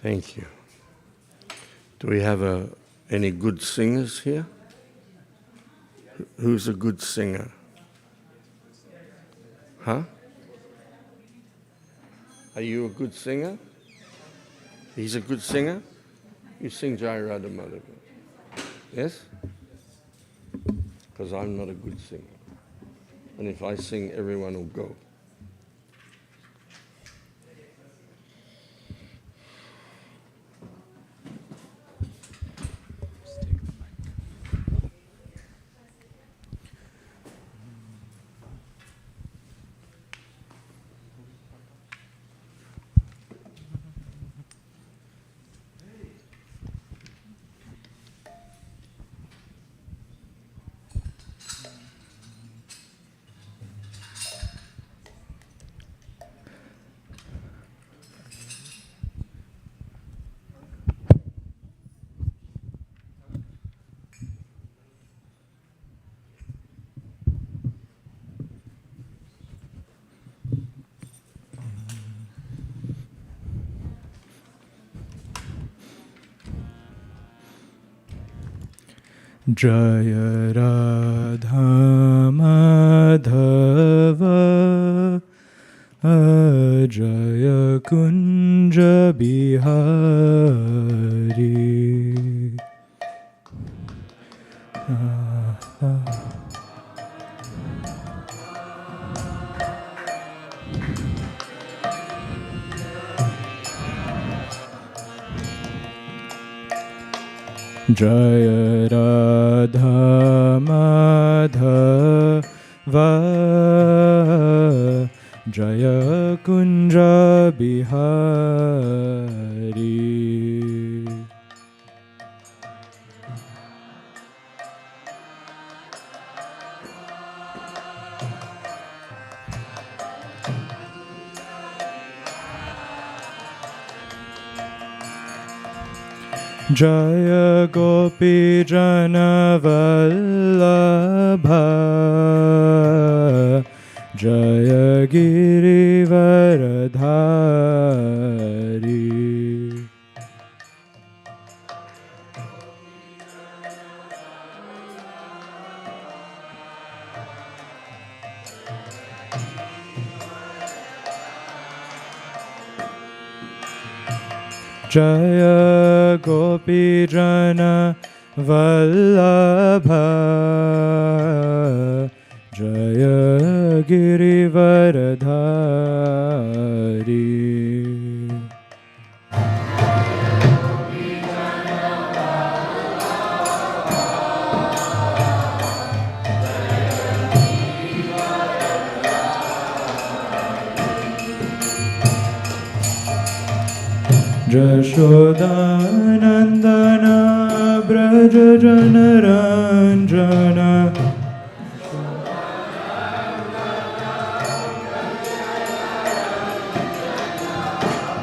Thank you. Do we have any good singers here? Who's a good singer? Huh? Are you a good singer? He's a good singer? You sing Jai Radha Madhava. Yes? Because I'm not a good singer. And if I sing, everyone will go. Jaya Radha Madhava Jaya Kunja Bihari Jaya Radha Madhava Jaya Kunja Bihari Jaya Gopi Jana Vallabha Jaya Giri Varadhari Jaya Gopi Jana Vallabha Jaya Giri Varadhari Jashodanandana Braja Jana Ranjana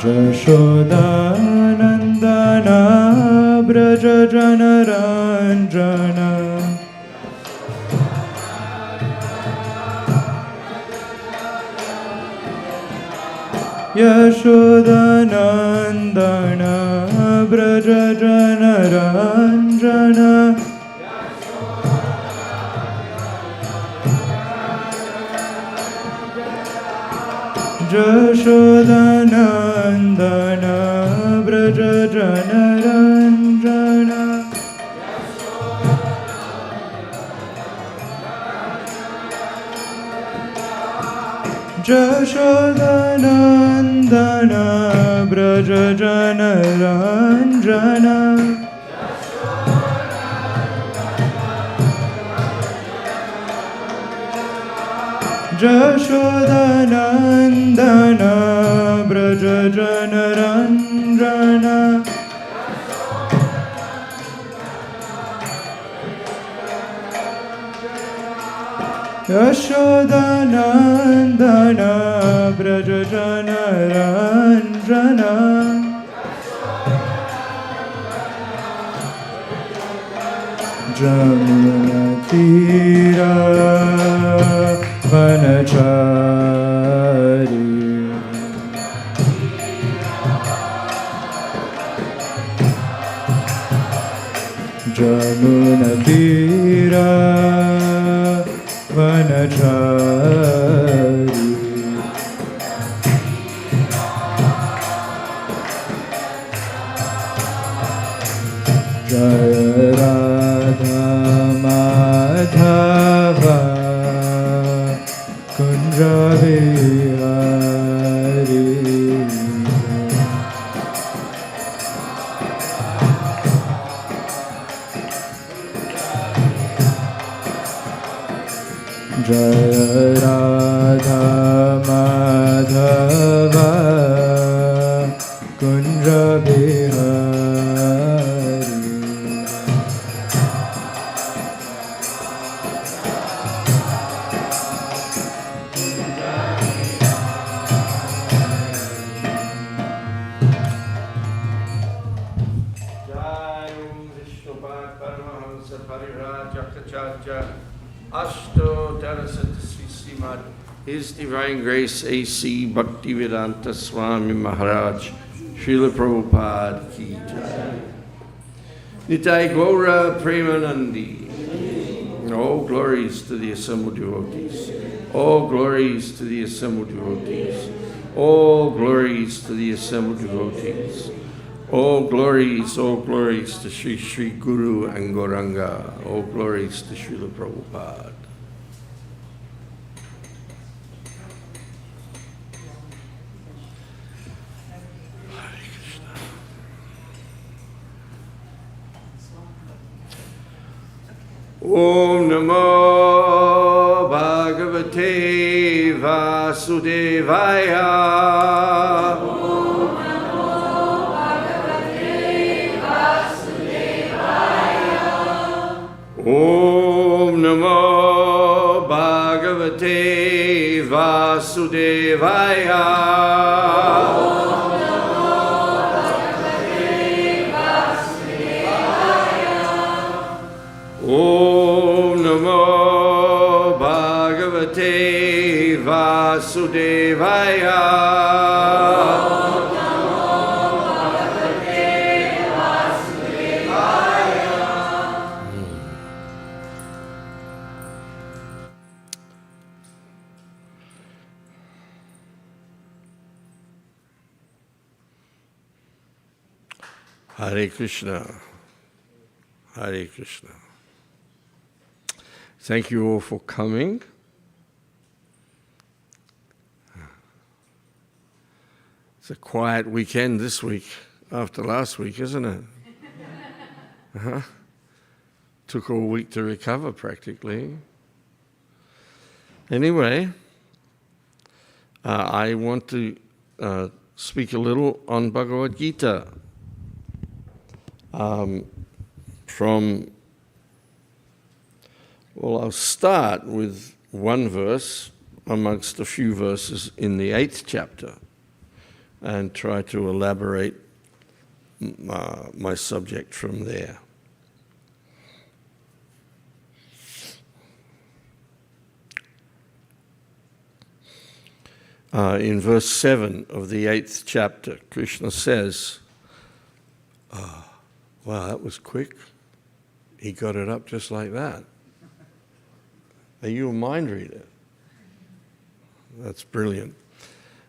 Jashodanandana Braja Jana Ranjana Yashodanandana Braja Jana Ranjana Jashodanandana Braja Jana Ranjana Jashodanandana Braja Jana Ranjana Jashodanandana Braja Jana Ranjana Yashodanandana Braja Jana Ranjana Jamunatira Vanachari Jamunatira Vanachari Jaya Radha Madhava Kunja Vihari Jaya Radha Madhava Kunja Vihari Ashto Darasat His Divine Grace A.C. Bhaktivedanta Swami Maharaj Srila Prabhupada Ki Jai. Nitai Gaura Premanandi. All glories to the assembled devotees. All glories to the assembled devotees. All glories to the assembled devotees. All glories to Sri Sri Guru and Gauranga. All glories to Srila Prabhupada. Hare Krishna. Om Namo Bhagavate Vasudevaya. Om Namo Bhagavate Vasudevaya. Om Namo Bhagavate Vasudevaya. Hare Krishna, Hare Krishna. Thank you all for coming. It's a quiet weekend this week after last week, isn't it? Took all week to recover practically. Anyway, I want to speak a little on Bhagavad Gita. I'll start with one verse amongst a few verses in the 8th chapter and try to elaborate my subject from there. In verse 7 of the 8th chapter, Krishna says, wow, that was quick. He got it up just like that. Are you a mind reader? That's brilliant.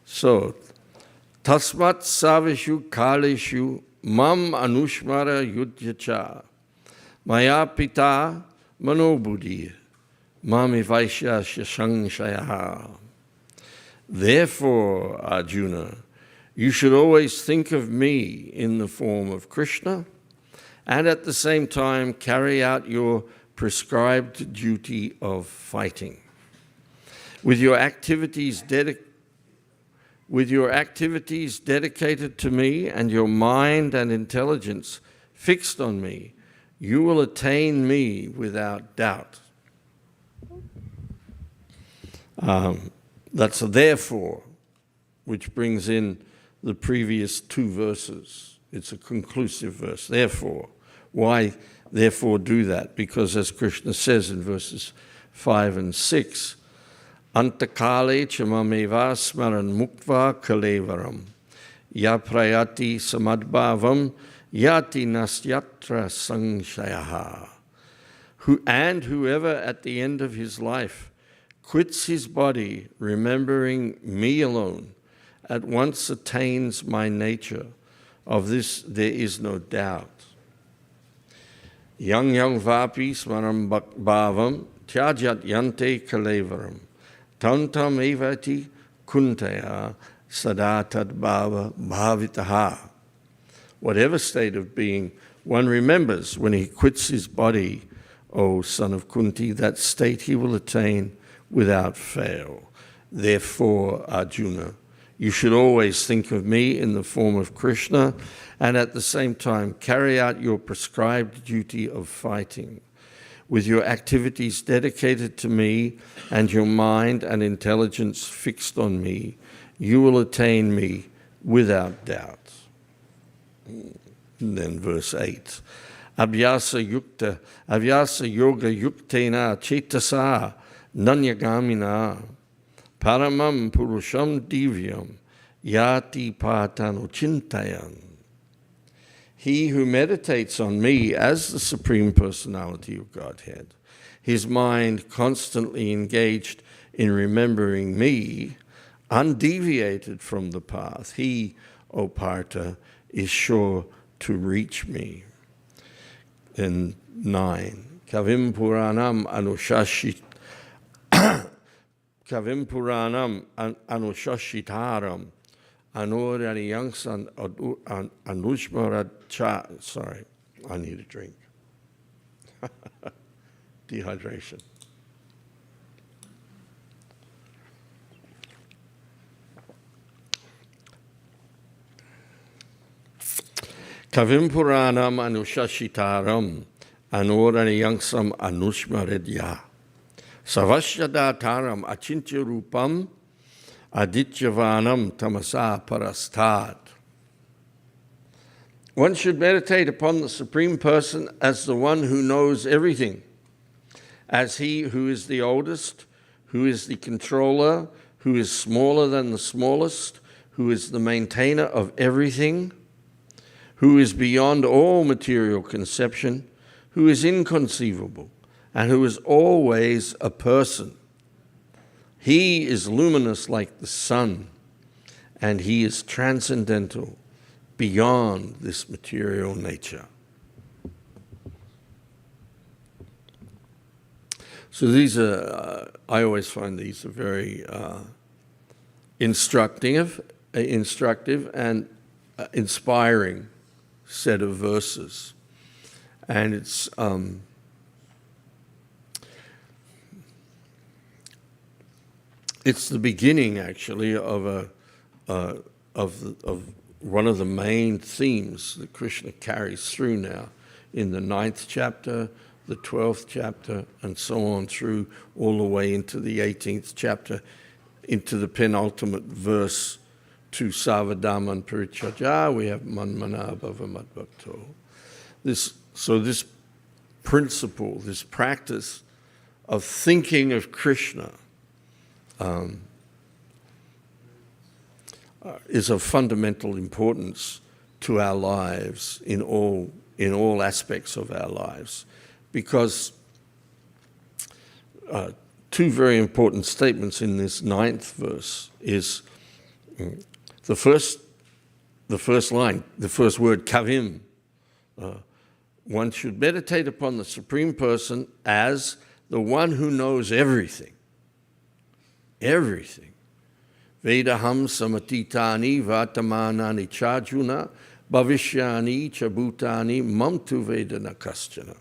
So, Tasmat Savishu Kaleshu Mam Anushmara Yudhyacha Maya Pita Manobudhi Mami Vaishya Shashangshayaha. Therefore, Arjuna, you should always think of me in the form of Krishna and at the same time carry out your prescribed duty of fighting. With your activities dedicated to me and your mind and intelligence fixed on me, you will attain me without doubt. That's a therefore, which brings in the previous two verses. It's a conclusive verse. Therefore, Why, therefore, do that? Because as Krishna says in verses 5 and 6, Antakale chamameva smaran muktva kalevaram ya prayati samadbhavam yati nastyatra sangshayaha. And whoever at the end of his life quits his body, remembering me alone, at once attains my nature. Of this there is no doubt. Yang yang vapi smaram bhavam tyajat yante kalevaram tantam evati kuntaya sadatad bhava bhavitaha. Whatever state of being one remembers when he quits his body, O son of Kunti, that state he will attain without fail. Therefore, Arjuna, you should always think of me in the form of Krishna and at the same time carry out your prescribed duty of fighting. With your activities dedicated to me and your mind and intelligence fixed on me, you will attain me without doubt. And then verse 8. Abhyasa yoga yuktena chetasa nanyagamina paramam purusham divyam yati patano chintayan. He who meditates on me as the Supreme Personality of Godhead, his mind constantly engaged in remembering me, undeviated from the path, he, O Partha, is sure to reach me. In 9, Kavim Puranam Anushashitaram Anurariyangsan Anushmaracha. Sorry, I need a drink. Dehydration. Kavim Puranam Anushashitaram Anurariyangsam Anushmaredya Savashyadataram Achintya Rupam Adityavanam Tamasa Parastad. One should meditate upon the Supreme Person as the one who knows everything, as he who is the oldest, who is the controller, who is smaller than the smallest, who is the maintainer of everything, who is beyond all material conception, who is inconceivable, and who is always a person. He is luminous like the sun, and he is transcendental beyond this material nature. So these are, I always find these are very instructive and inspiring set of verses. And it's the beginning, actually, of one of the main themes that Krishna carries through now in the 9th chapter, the 12th chapter, and so on through all the way into the 18th chapter, into the penultimate verse to Savadaman Parichaja. We have Manmana Bhavamadbhakto. This principle, this practice of thinking of Krishna is of fundamental importance to our lives in all aspects of our lives, because two very important statements in this 9th verse is the first line, the first word, kavim. One should meditate upon the Supreme Person as the one who knows everything. Everything. Vedaham samatitani vatamanani chajuna bhavishyani chabutani mamtu vedana kaschana.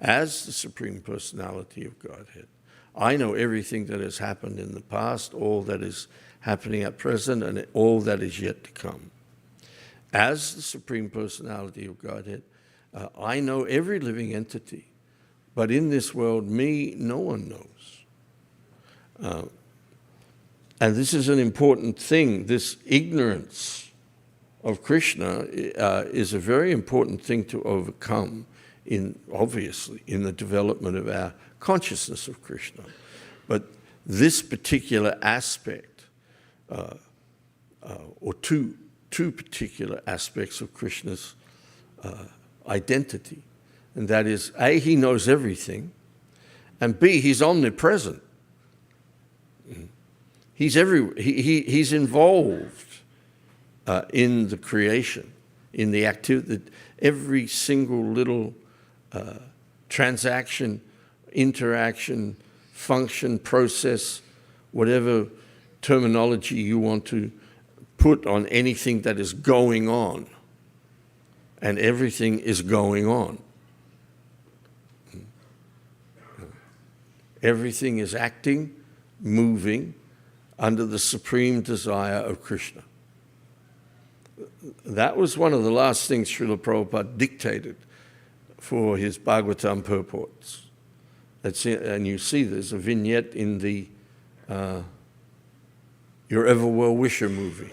As the Supreme Personality of Godhead, I know everything that has happened in the past, all that is happening at present, and all that is yet to come. As the Supreme Personality of Godhead, I know every living entity, but in this world, me, no one knows. And this is an important thing. This ignorance of Krishna is a very important thing to overcome obviously in the development of our consciousness of Krishna. But this particular aspect, or two particular aspects of Krishna's identity, and that is, A, he knows everything, and B, he's omnipresent. He's he's involved in the creation, in the activity, every single little transaction, interaction, function, process, whatever terminology you want to put on anything that is going on. And everything is going on. Everything is acting, moving, under the supreme desire of Krishna. That was one of the last things Srila Prabhupada dictated for his Bhagavatam purports. And you see there's a vignette in the Your Ever Well Wisher movie,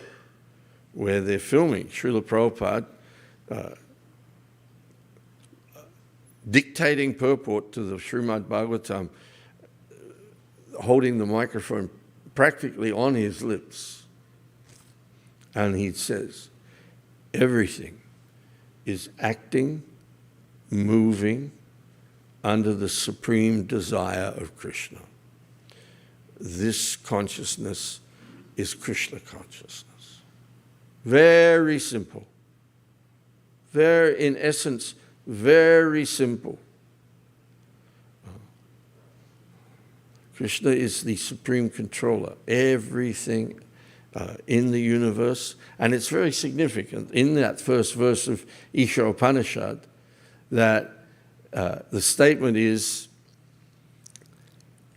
where they're filming Srila Prabhupada dictating purport to the Srimad Bhagavatam, holding the microphone practically on his lips. And he says, everything is acting, moving under the supreme desire of Krishna. This consciousness is Krishna consciousness. Very simple. In essence, very simple. Krishna is the supreme controller. Everything in the universe, and it's very significant in that first verse of Isha Upanishad that the statement is,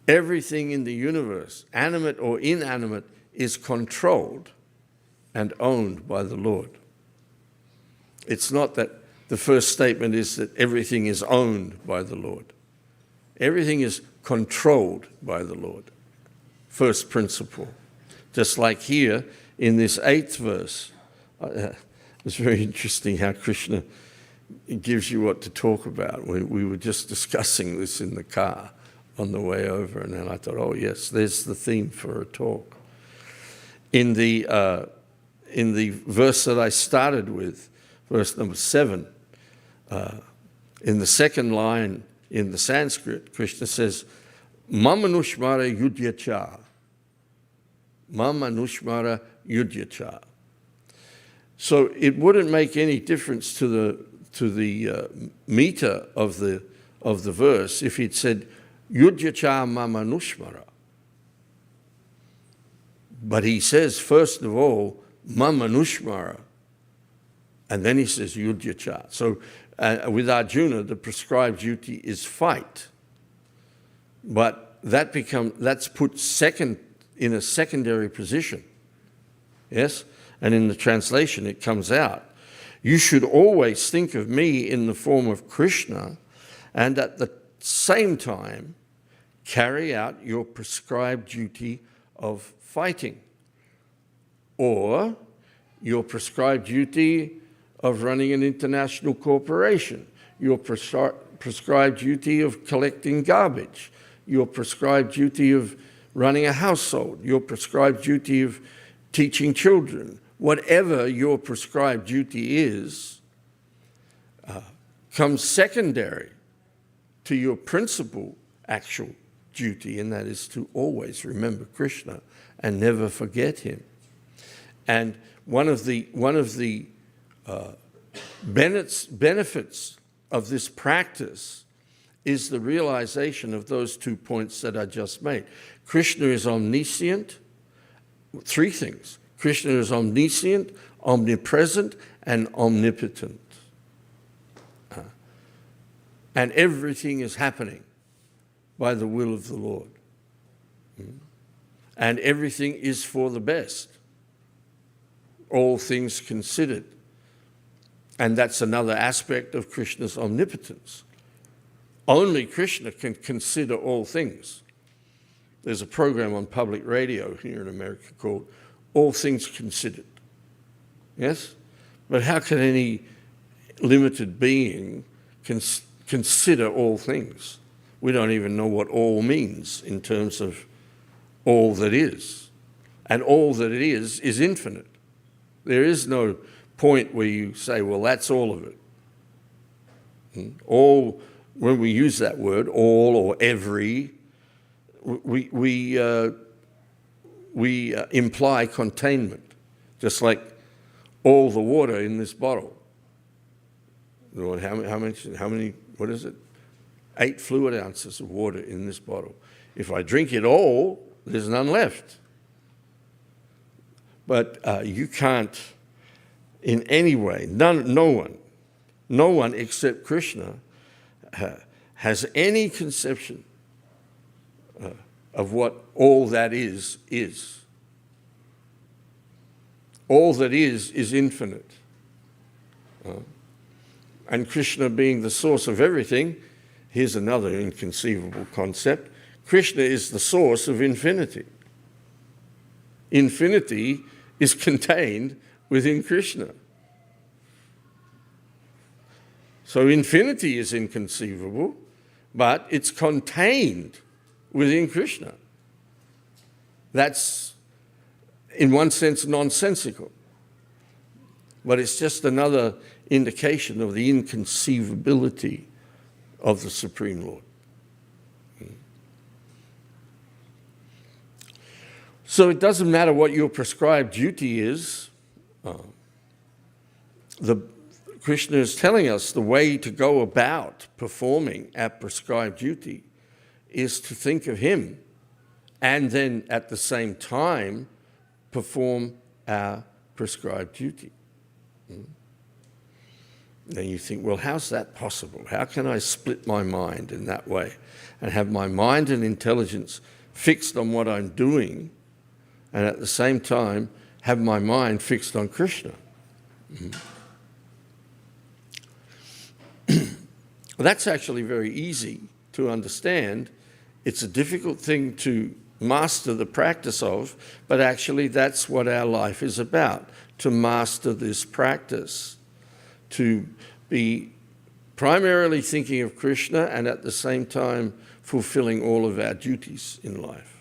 everything in the universe, animate or inanimate, is controlled and owned by the Lord. It's not that the first statement is that everything is owned by the Lord. Everything is controlled by the Lord. First principle. Just like here in this 8th verse. It's very interesting how Krishna gives you what to talk about. We were just discussing this in the car on the way over, and then I thought, oh yes, there's the theme for a talk. In the verse that I started with, verse number 7, in the second line in the Sanskrit, Krishna says, Mamanushmara yudhyacha. Mamanushmara yudhyacha. So it wouldn't make any difference to the meter of the verse if he'd said yudhyacha mamanushmara. But he says, first of all, mamanushmara, and then he says yudhyacha. So with Arjuna, the prescribed duty is fight. But that's put second in a secondary position. Yes? And in the translation it comes out. You should always think of me in the form of Krishna, and at the same time carry out your prescribed duty of fighting, or your prescribed duty of running an international corporation, your prescribed duty of collecting garbage, your prescribed duty of running a household, your prescribed duty of teaching children. Whatever your prescribed duty is, comes secondary to your principal actual duty, and that is to always remember Krishna and never forget him. And one of the benefits of this practice is the realization of those 2 points that I just made. Krishna is omniscient. 3 things. Krishna is omniscient, omnipresent, and omnipotent. And everything is happening by the will of the Lord. And everything is for the best. All things considered. And that's another aspect of Krishna's omnipotence. Only Krishna can consider all things. There's a program on public radio here in America called All Things Considered. Yes? But how can any limited being consider all things. We don't even know what all means in terms of all that is. And all that it is infinite. There is no point where you say, well, that's all of it. All, when we use that word, all or every, we imply containment, just like all the water in this bottle. How many, what is it? 8 fluid ounces of water in this bottle. If I drink it all, there's none left. But you can't, in any way, no one except Krishna has any conception of what all that is. All that is infinite. And Krishna being the source of everything, here's another inconceivable concept. Krishna is the source of infinity. Infinity is contained within Krishna. So infinity is inconceivable, but it's contained within Krishna. That's, in one sense, nonsensical. But it's just another indication of the inconceivability of the Supreme Lord. So it doesn't matter what your prescribed duty is. Krishna is telling us the way to go about performing our prescribed duty is to think of him and then at the same time perform our prescribed duty. Then you think, well, how's that possible? How can I split my mind in that way and have my mind and intelligence fixed on what I'm doing and at the same time have my mind fixed on Krishna? That's actually very easy to understand. It's a difficult thing to master the practice of, but actually that's what our life is about, to master this practice, to be primarily thinking of Krishna and at the same time fulfilling all of our duties in life.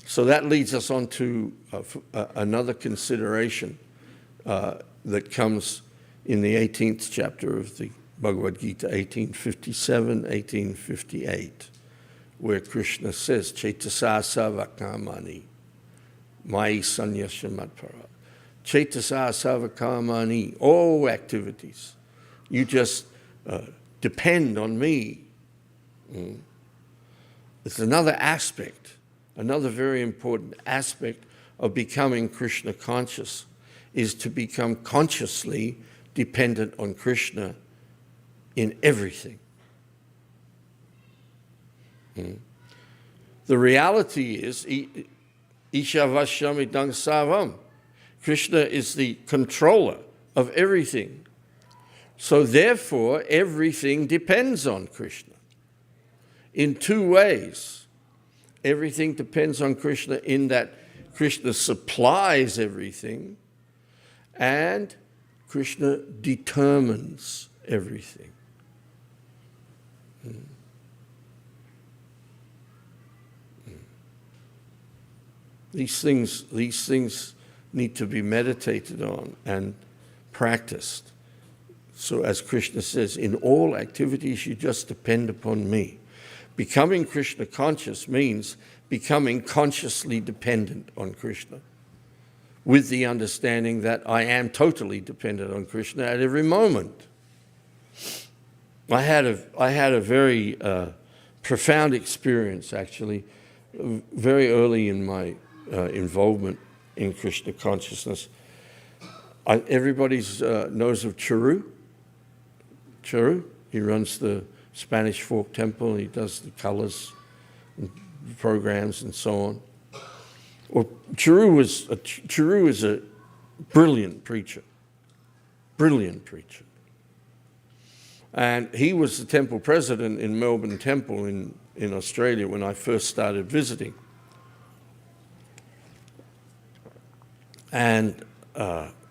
So that leads us on to another consideration that comes in the 18th chapter of the Bhagavad Gita, 1857, 1858, where Krishna says, Chaitasa savakamani, mai sanyasya matpara. Chaitasa savakamani, all activities. You just depend on me. It's another aspect, another very important aspect of becoming Krishna conscious is to become consciously dependent on Krishna in everything. The reality is, Ishavashyamidang savam. Krishna is the controller of everything. So therefore, everything depends on Krishna in two ways. Everything depends on Krishna in that Krishna supplies everything and Krishna determines everything. These things need to be meditated on and practiced. So as Krishna says, in all activities you just depend upon me. Becoming Krishna conscious means becoming consciously dependent on Krishna, with the understanding that I am totally dependent on Krishna at every moment. I had a very profound experience, actually, very early in my involvement in Krishna consciousness. Everybody knows of Churu. Churu, he runs the Spanish Fork Temple. He does the colors and programs and so on. Well, Churu is a brilliant preacher. And he was the temple president in Melbourne Temple in Australia when I first started visiting. And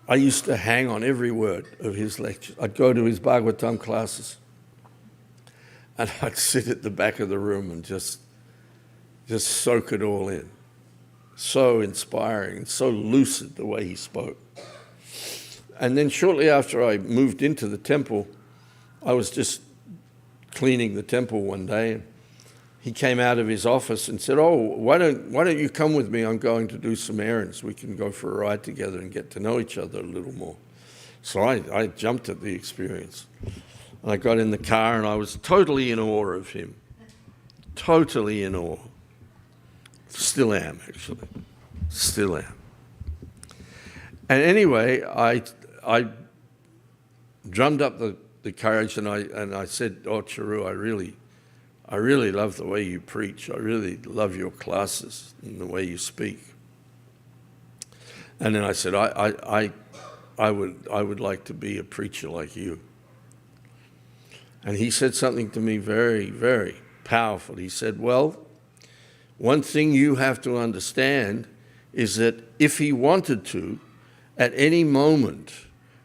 I used to hang on every word of his lectures. I'd go to his Bhagavatam classes, and I'd sit at the back of the room and just soak it all in. So inspiring, so lucid the way he spoke. And then shortly after I moved into the temple, I was just cleaning the temple one day, and he came out of his office and said, "Oh, why don't you come with me? I'm going to do some errands. We can go for a ride together and get to know each other a little more." So I jumped at the experience. And I got in the car and I was totally in awe of him. Totally in awe. Still am, actually. Still am. And anyway, I drummed up the courage and I said, "Oh, Charu, I really love the way you preach. I really love your classes and the way you speak." And then I said, I would like to be a preacher like you." And he said something to me very, very powerful. He said, "Well, one thing you have to understand is that if he wanted to, at any moment,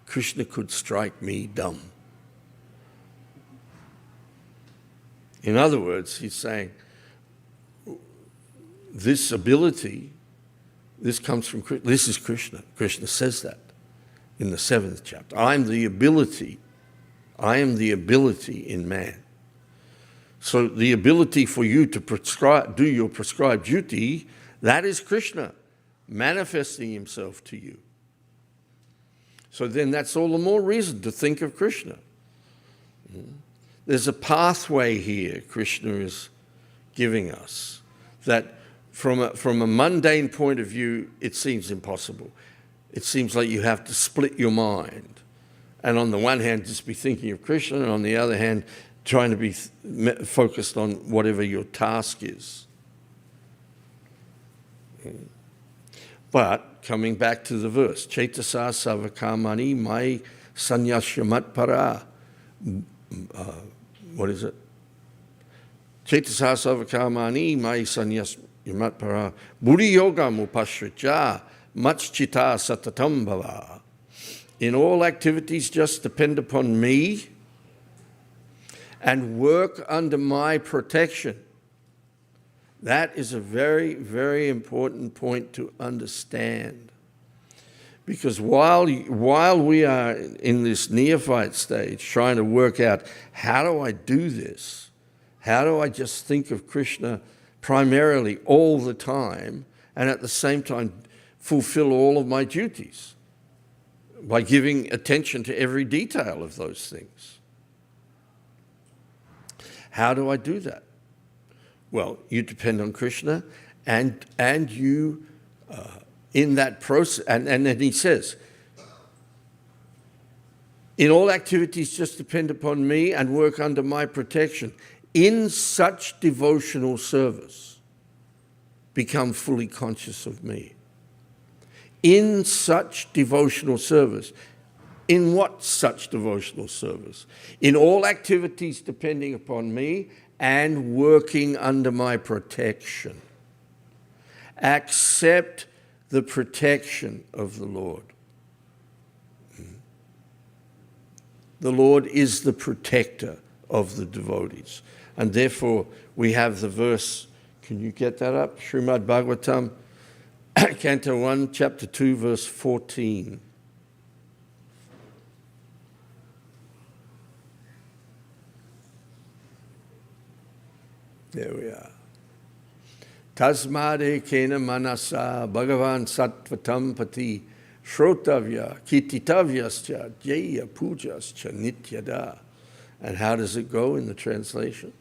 Krishna could strike me dumb." In other words, he's saying, this ability, this comes from Krishna. This is Krishna. Krishna says that in the 7th chapter. I am the ability in man. So the ability for you to do your prescribed duty, that is Krishna manifesting himself to you. So then that's all the more reason to think of Krishna. There's a pathway here Krishna is giving us that from a mundane point of view, it seems impossible. It seems like you have to split your mind. And on the one hand, just be thinking of Krishna, and on the other hand, trying to be focused on whatever your task is. But coming back to the verse, Chaitasa Savakamani Mai Sanyasyamat Para. What is it? Chaitasa Savakamani Mai Sanyasyamat Para. Buddhi Yoga Mupashricha Machchita Satatam Bhava. In all activities, just depend upon me and work under my protection. That is a very, very important point to understand. Because while we are in this neophyte stage, trying to work out, how do I do this? How do I just think of Krishna primarily all the time, and at the same time fulfill all of my duties by giving attention to every detail of those things? How do I do that? Well, you depend on Krishna, and you, in that process, and then he says, in all activities just depend upon me and work under my protection. In such devotional service, become fully conscious of me. In such devotional service. In what such devotional service? In all activities depending upon me and working under my protection. Accept the protection of the Lord. The Lord is the protector of the devotees. And therefore, we have the verse, can you get that up? Srimad Bhagavatam, Canto 1, Chapter 2, verse 14. There we are. Tasmade kena manasa bhagavan sattvatam pati shrotavya kititavyascha jaya pujascha nityada. And how does it go in the translation?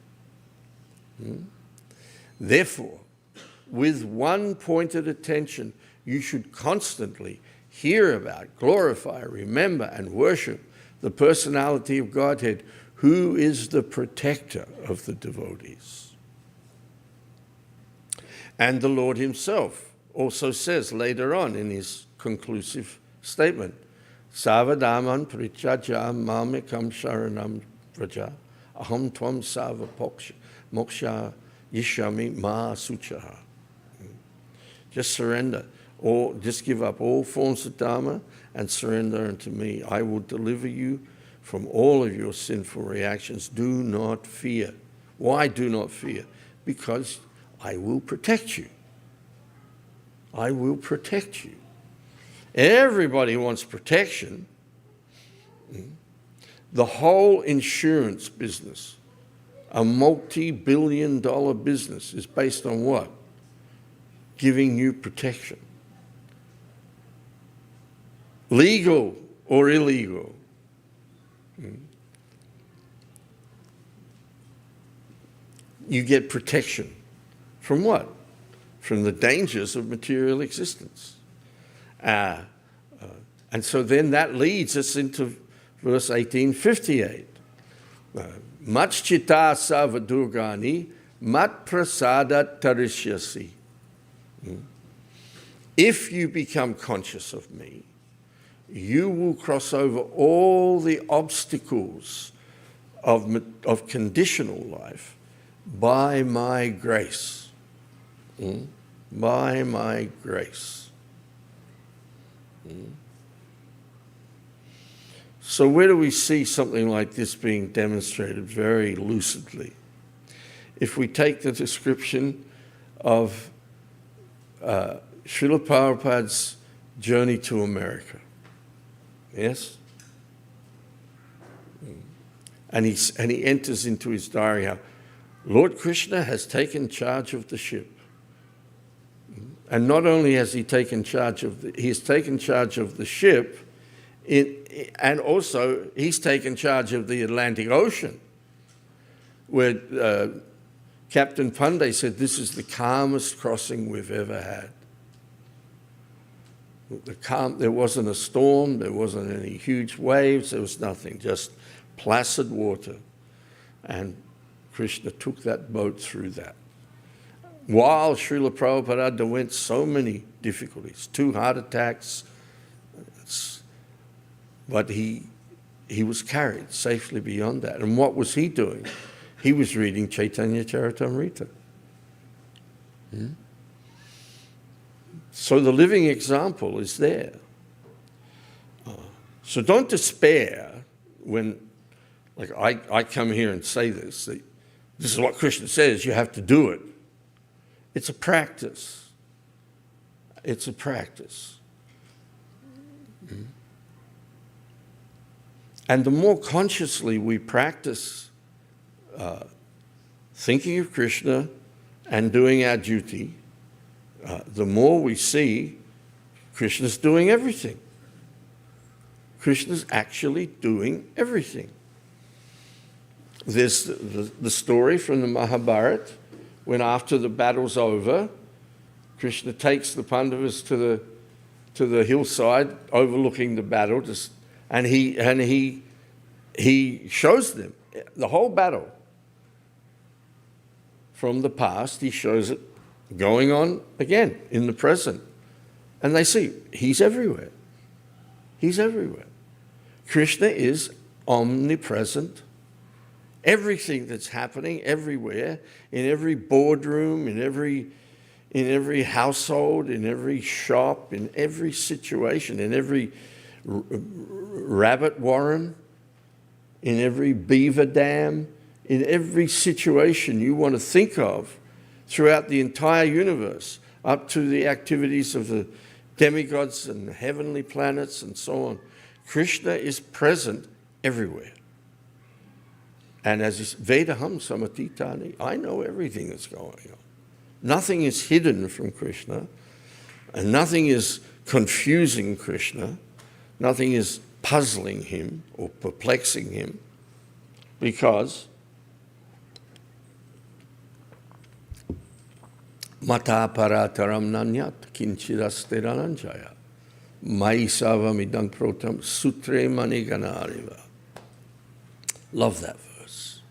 Therefore, with one pointed attention, you should constantly hear about, glorify, remember, and worship the personality of Godhead, who is the protector of the devotees. And the Lord himself also says later on in his conclusive statement, Savadaman prichaja mamikam sharanam vraja aham tvam sava moksha yishami ma suchaha. Just surrender. or just give up all forms of dharma and surrender unto me. I will deliver you from all of your sinful reactions. Do not fear. Why do not fear? Because I will protect you. I will protect you. Everybody wants protection. The whole insurance business, a multi-billion-dollar business, is based on what? Giving you protection. Legal or illegal. You get protection. From what? From the dangers of material existence. And so then that leads us into verse 1858. Mat chitta savadurgani mat prasada tarishyasi. If you become conscious of me, you will cross over all the obstacles of conditional life by my grace. By my grace. So where do we see something like this being demonstrated very lucidly? If we take the description of Srila Prabhupada's journey to America, yes? And he enters into his diary how Lord Krishna has taken charge of the ship. And not only has he taken charge of the ship, and also he's taken charge of the Atlantic Ocean, where Captain Pandey said this is the calmest crossing we've ever had. There wasn't a storm, there wasn't any huge waves, there was nothing, just placid water. And Krishna took that boat through that. While Srila Prabhupada underwent so many difficulties, 2 heart attacks, but he was carried safely beyond that. And what was he doing? He was reading Chaitanya Charitamrita. So the living example is there. So don't despair when, like I come here and say this. This is what Krishna says, you have to do it. It's a practice. It's a practice. And the more consciously we practice thinking of Krishna and doing our duty, the more we see Krishna's doing everything. Krishna's actually doing everything. There's the story from the Mahabharata, when after the battle's over, Krishna takes the Pandavas to the hillside overlooking the battle, and he shows them the whole battle from the past. He shows it going on again in the present, and they see he's everywhere. He's everywhere. Krishna is omnipresent. Everything that's happening everywhere, in every boardroom, in every household, in every shop, in every situation, in every rabbit warren, in every beaver dam, in every situation you want to think of throughout the entire universe, up to the activities of the demigods and the heavenly planets and so on. Krishna is present everywhere. And as is Vedaham Samatitani, I know everything that's going on. Nothing is hidden from Krishna, and nothing is confusing Krishna, nothing is puzzling him or perplexing him, because Mata parataram nanyat kinchidaste rananjaya mai savamidang protam sutre maniganariva. Love that verse.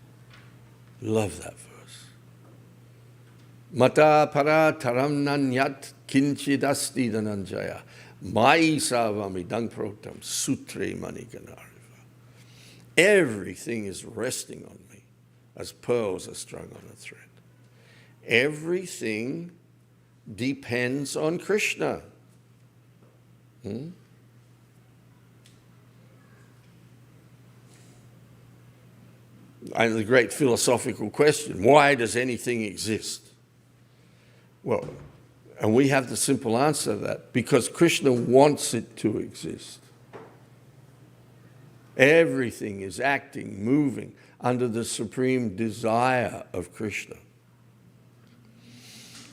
Love that verse. Mata parataram nanyat kinchidasti dhananjaya mai savamidang protam sutre maniganariva. Everything is resting on me as pearls are strung on a thread. Everything depends on Krishna. And the great philosophical question, why does anything exist? Well, and we have the simple answer to that, because Krishna wants it to exist. Everything is acting, moving under the supreme desire of Krishna.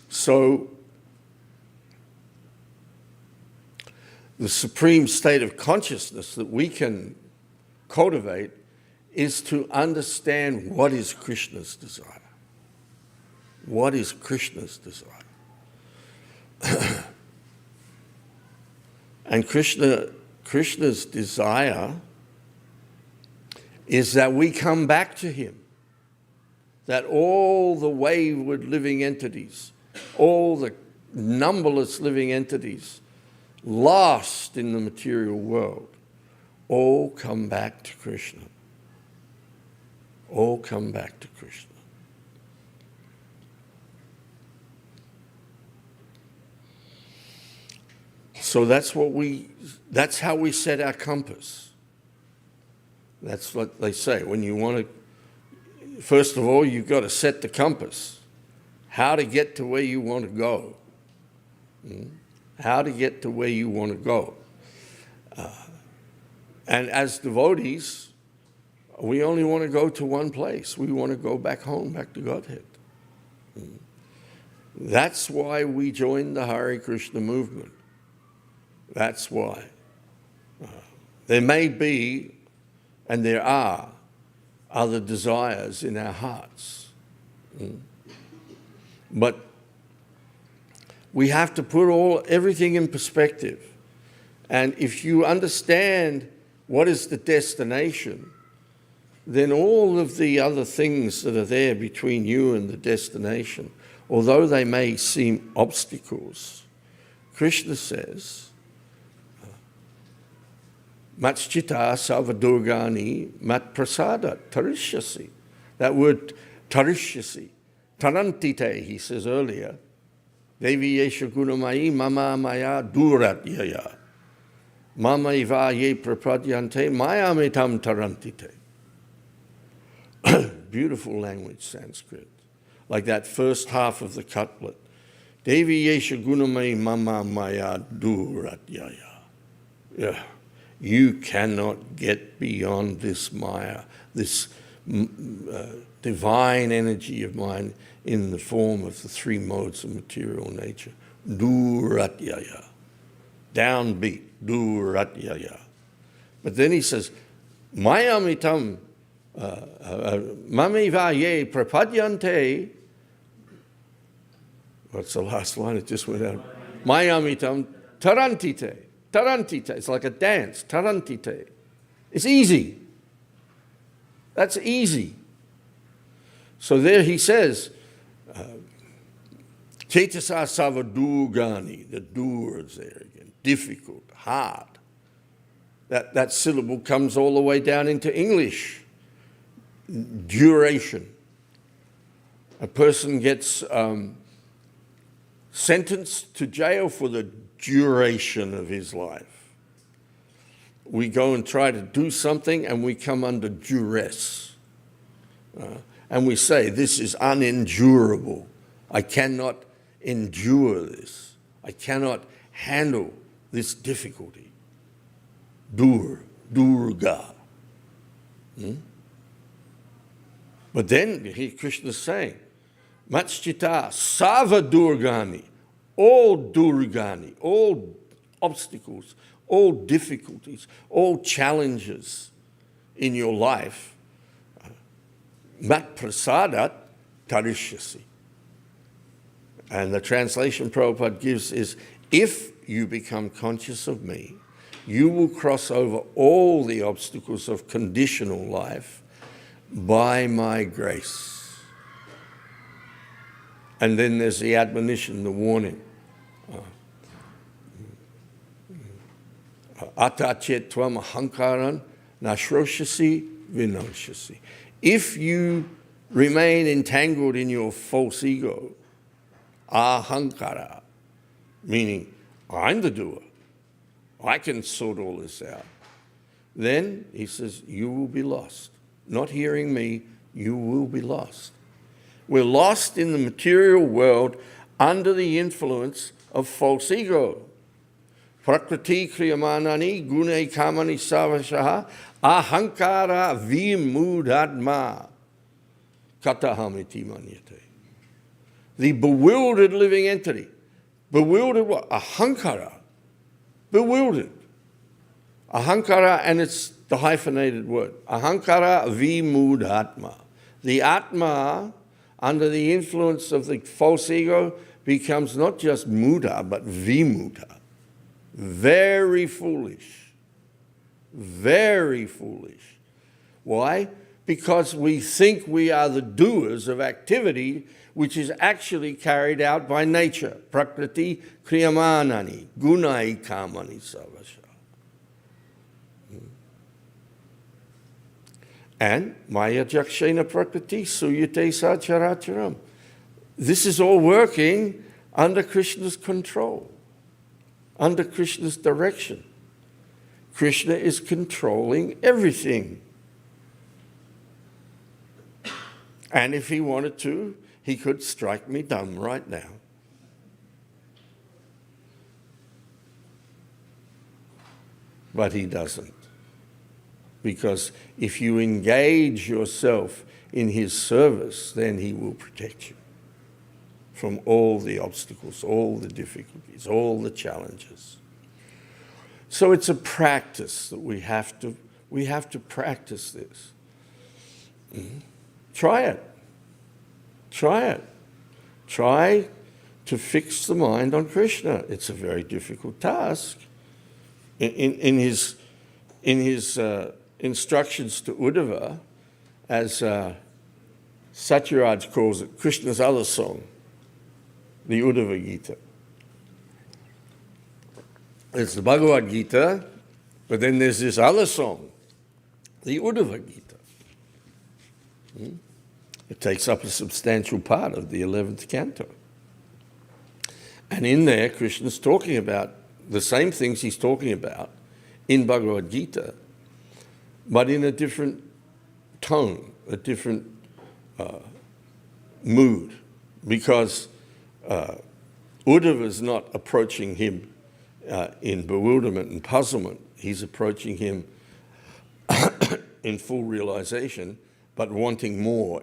So, the supreme state of consciousness that we can cultivate is to understand what is Krishna's desire. What is Krishna's desire? And Krishna's desire is that we come back to him, that all the wayward living entities, all the numberless living entities lost in the material world, all come back to Krishna. All come back to Krishna. So that's how we set our compass. That's what they say. When you want to, first of all, you've got to set the compass. How to get to where you want to go. How to get to where you want to go. And as devotees, we only want to go to one place. We want to go back home, back to Godhead. That's why we joined the Hare Krishna movement. That's why. There may be, and there are, other desires in our hearts. But we have to put everything in perspective. And if you understand what is the destination, then all of the other things that are there between you and the destination, although they may seem obstacles, Krishna says, Matchita savadurgani mat prasada tarishyasi. That word tarishyasi, tarantite, he says earlier, Devi yesha gunamai mama maya durat yaya. Mama iva ye prapadyante mayamitam tarantite. Beautiful language, Sanskrit. Like that first half of the couplet. Devi yesha gunamai mama maya durat yaya. Yeah. You cannot get beyond this maya, this divine energy of mine in the form of the three modes of material nature. Duratyaya. Downbeat. Duratyaya. But then he says, Mayamitam mamivaye prapadyante. What's the last line? It just went out. Mayamitam tarantite. Tarantite. It's like a dance. Tarantite. It's easy. That's easy. So there he says, Chetasa savadugani. The dur is there again. Difficult, hard. That syllable comes all the way down into English. Duration. A person gets sentenced to jail for the duration of his life. We go and try to do something and we come under duress. And we say, this is unendurable. I cannot endure this. I cannot handle this difficulty. Durga. But then Krishna is saying, Matchita savadurgani. All durgani, all obstacles, all difficulties, all challenges in your life, mat prasadat tarishyasi. And the translation Prabhupada gives is, if you become conscious of me, you will cross over all the obstacles of conditional life by my grace. And then there's the admonition, the warning. Atachet tvam ahankaran nashroshasi vinoshasi. If you remain entangled in your false ego, ahankara, meaning I'm the doer, I can sort all this out. Then he says, you will be lost. Not hearing me, you will be lost. We're lost in the material world under the influence of false ego. Prakriti kriyamanani gune kamani savashaha ahankara vimudadma Katha manyate. The bewildered living entity. Bewildered what? Ahankara. Bewildered. Ahankara, and it's the hyphenated word. Ahankara vimudhatma. The Atma, under the influence of the false ego, becomes not just muda, but vimuda. Very foolish. Very foolish. Why? Because we think we are the doers of activity which is actually carried out by nature. Prakriti kriyamanani gunai kamani savasha. And maya jakshena prakriti suyate sacharacharam. This is all working under Krishna's control, under Krishna's direction. Krishna is controlling everything. And if he wanted to, he could strike me dumb right now. But he doesn't. Because if you engage yourself in his service, then he will protect you from all the obstacles, all the difficulties, all the challenges. So it's a practice that we have to practice this. Try it. Try it. Try to fix the mind on Krishna. It's a very difficult task. In his instructions to Uddhava, as Satyaraj calls it, Krishna's other song, the Uddhava Gita. It's the Bhagavad Gita, but then there's this other song, the Uddhava Gita. It takes up a substantial part of the 11th canto. And in there, Krishna's talking about the same things he's talking about in Bhagavad Gita, but in a different tone, a different mood, because Uddhava's not approaching him in bewilderment and puzzlement. He's approaching him in full realization, but wanting more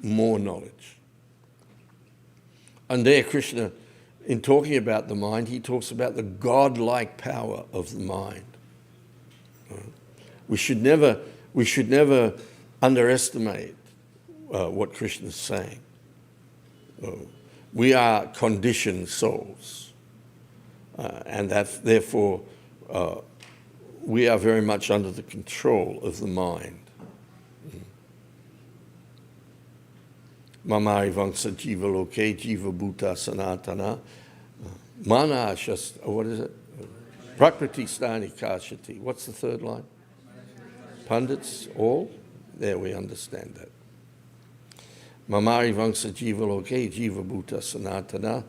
knowledge. And there Krishna, in talking about the mind, he talks about the godlike power of the mind. We should never underestimate what Krishna is saying. We are conditioned souls, and that therefore we are very much under the control of the mind. Mamari vangsa jiva loke jiva bhuta sanatana mana shast, what is it? Prakriti stani kashati. What's the third line? Pundits, all? There we understand that. Mamari vangsa jiva loke jiva bhuta sanatana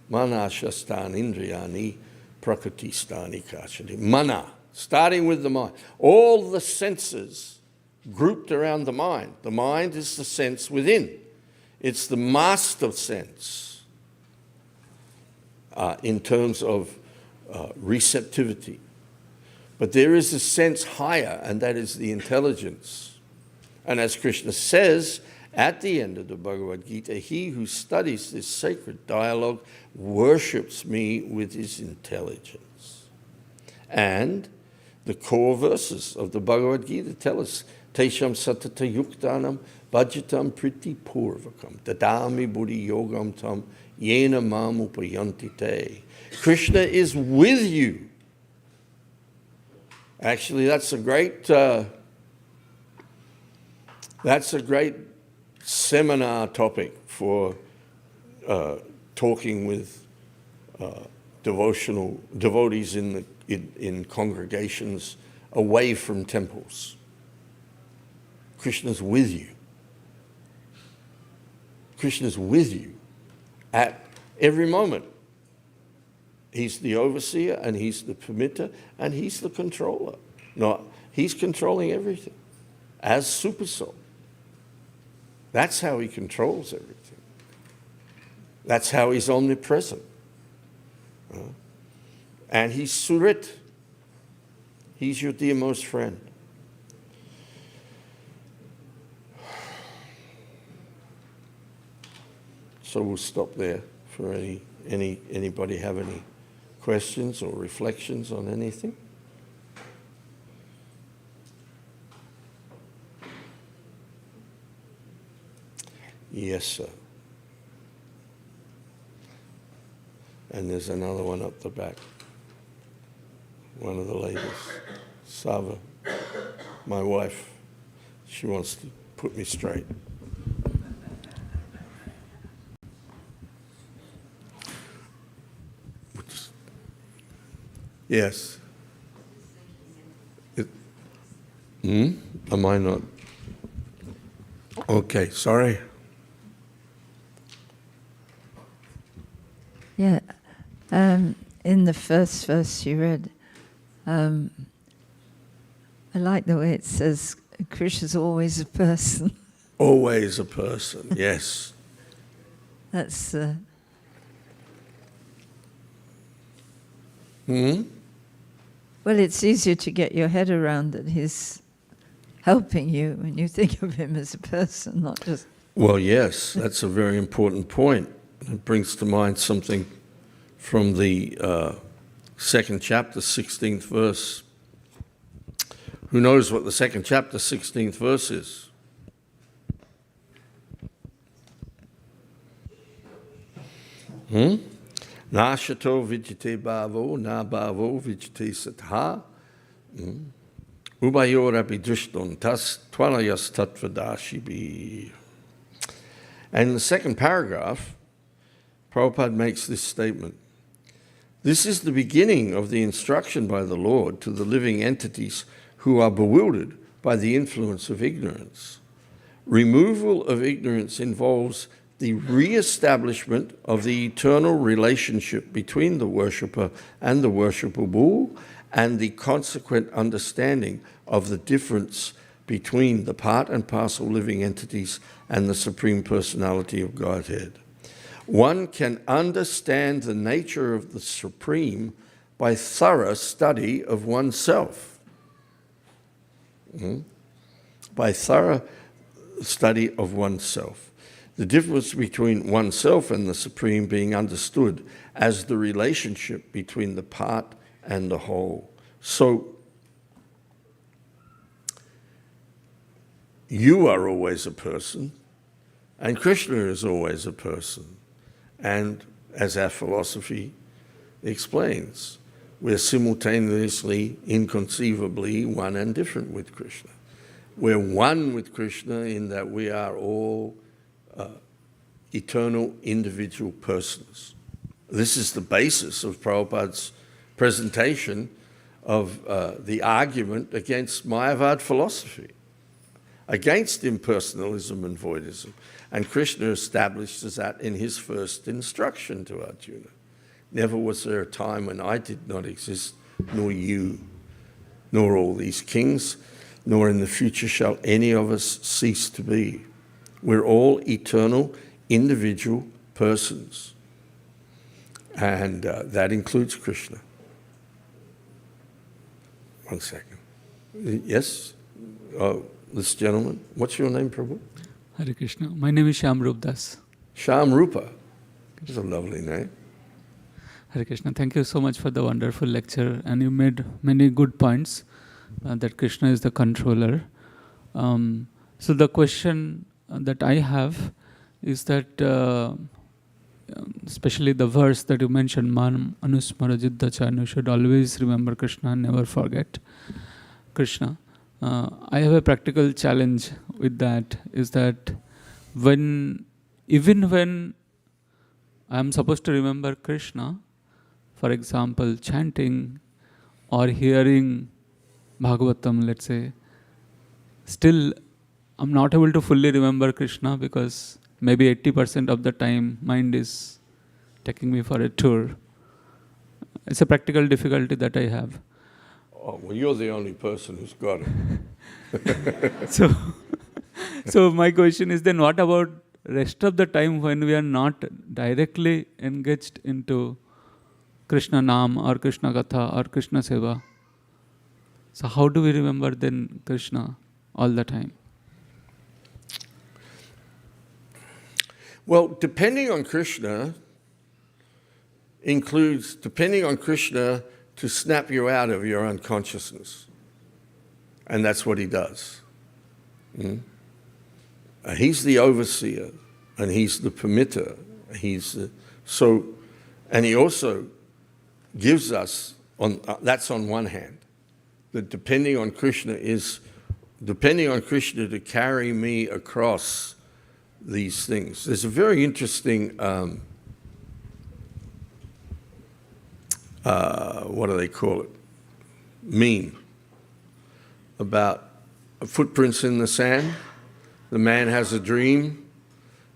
mana shastan indriyani prakriti stani kashati. Mana, starting with the mind. All the senses grouped around the mind. The mind is the sense within. It's the master sense in terms of receptivity. But there is a sense higher, and that is the intelligence. And as Krishna says at the end of the Bhagavad Gita, he who studies this sacred dialogue worships me with his intelligence. And the core verses of the Bhagavad Gita tell us, Tesham satata yuktanam bhajatam priti purvakam dadami buddhi yogam tam yena mam upayanti te. Krishna is with you. Actually, that's a great seminar topic for talking with devotees in congregations away from temples. Krishna's with you. Krishna's with you at every moment. He's the overseer, and he's the permitter, and he's the controller. No, he's controlling everything as supersoul. That's how he controls everything. That's how he's omnipresent. And he's Surit. He's your dearmost friend. So we'll stop there for anybody have any questions or reflections on anything? Yes, sir. And there's another one up the back. One of the ladies. Sava, my wife, she wants to put me straight. Yes. Am I not? Okay, sorry. Yeah. In the first verse you read, I like the way it says, Krishna's always a person. Always a person, yes. That's... Well, it's easier to get your head around that he's helping you when you think of him as a person, not just... Well, yes, that's a very important point. It brings to mind something from the second chapter, 16th verse. Who knows what the second chapter, 16th verse is? Na shato vijite bhavo, na bhavo vijite satha. Ubayor api drishton tas twalayas tatvadashibi. And in the second paragraph, Prabhupada makes this statement. This is the beginning of the instruction by the Lord to the living entities who are bewildered by the influence of ignorance. Removal of ignorance involves the re-establishment of the eternal relationship between the worshipper and the worshipable, and the consequent understanding of the difference between the part and parcel living entities and the Supreme Personality of Godhead. One can understand the nature of the Supreme by thorough study of oneself. By thorough study of oneself. The difference between oneself and the Supreme being understood as the relationship between the part and the whole. So, you are always a person, and Krishna is always a person. And as our philosophy explains, we're simultaneously, inconceivably one and different with Krishna. We're one with Krishna in that we are all eternal individual persons. This is the basis of Prabhupada's presentation of the argument against Mayavad philosophy, against impersonalism and voidism. And Krishna establishes that in his first instruction to Arjuna. Never was there a time when I did not exist, nor you, nor all these kings, nor in the future shall any of us cease to be. We're all eternal, individual persons. And that includes Krishna. One second. Yes? This gentleman. What's your name, Prabhu? Hare Krishna. My name is Shyam Rup Das. Shyam Rupa. That's a lovely name. Hare Krishna. Thank you so much for the wonderful lecture. And you made many good points that Krishna is the controller. So the question that I have is that, especially the verse that you mentioned, Man Anusmara Jiddhacha, you should always remember Krishna and never forget Krishna. I have a practical challenge with that, is that even when I am supposed to remember Krishna, for example, chanting or hearing Bhagavatam, let's say, still I'm not able to fully remember Krishna because maybe 80% of the time mind is taking me for a tour. It's a practical difficulty that I have. Oh, well, you're the only person who's got it. So my question is then, what about rest of the time when we are not directly engaged into Krishna Nam or Krishna Katha or Krishna Seva? So how do we remember then Krishna all the time? Well, depending on Krishna includes depending on Krishna to snap you out of your unconsciousness. And that's what he does. He's the overseer, and he's the permitter. And he also gives us, that's on one hand, that depending on Krishna to carry me across these things. There's a very interesting, what do they call it? Meme about footprints in the sand. The man has a dream,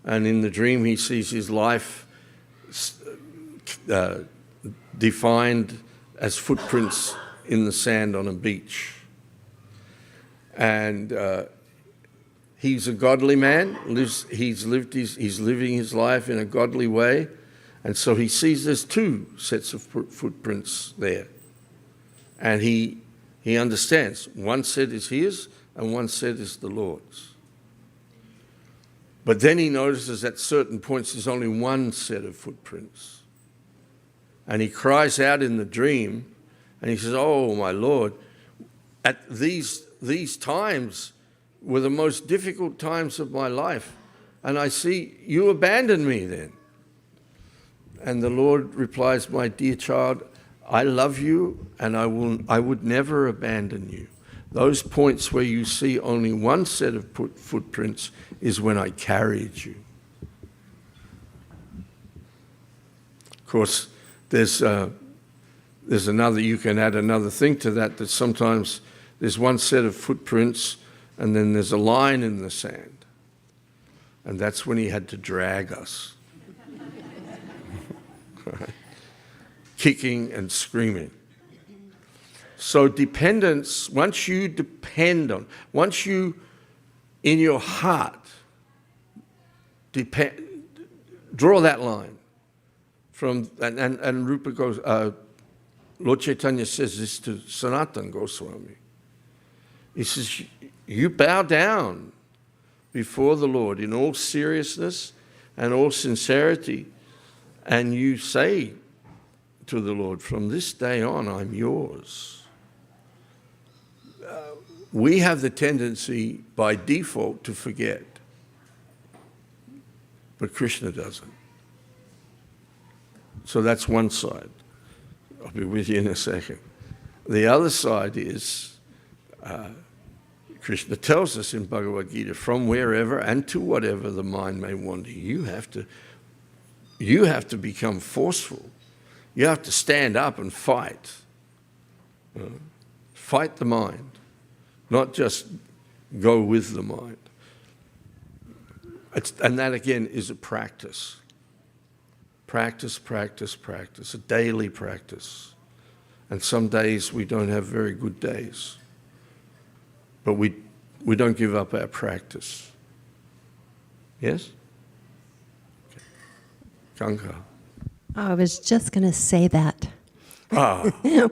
and in the dream he sees his life defined as footprints in the sand on a beach. And he's a godly man. He's living his life in a godly way, and so he sees there's two sets of footprints there, and he understands one set is his and one set is the Lord's. But then he notices at certain points there's only one set of footprints. And he cries out in the dream, and he says, "Oh, my Lord, at these times were the most difficult times of my life, and I see you abandoned me then." And the Lord replies, "My dear child, I love you, and I would never abandon you. Those points where you see only one set of footprints is when I carried you." Of course, there's another, you can add another thing to that sometimes there's one set of footprints and then there's a line in the sand. And that's when he had to drag us. Kicking and screaming. So dependence, once you in your heart draw that line from, and Rupa goes, Lord Chaitanya says this to Sanatana Goswami. He says, you bow down before the Lord in all seriousness and all sincerity, and you say to the Lord, from this day on, I'm yours. We have the tendency by default to forget, but Krishna doesn't. So that's one side. I'll be with you in a second. The other side is, Krishna tells us in Bhagavad Gita, from wherever and to whatever the mind may wander, you have to become forceful. You have to stand up and fight. Fight the mind, not just go with the mind. And that again is a practice. Practice, practice, practice, a daily practice. And some days we don't have very good days. But we don't give up our practice. Yes? Okay. Kanka. I was just going to say that.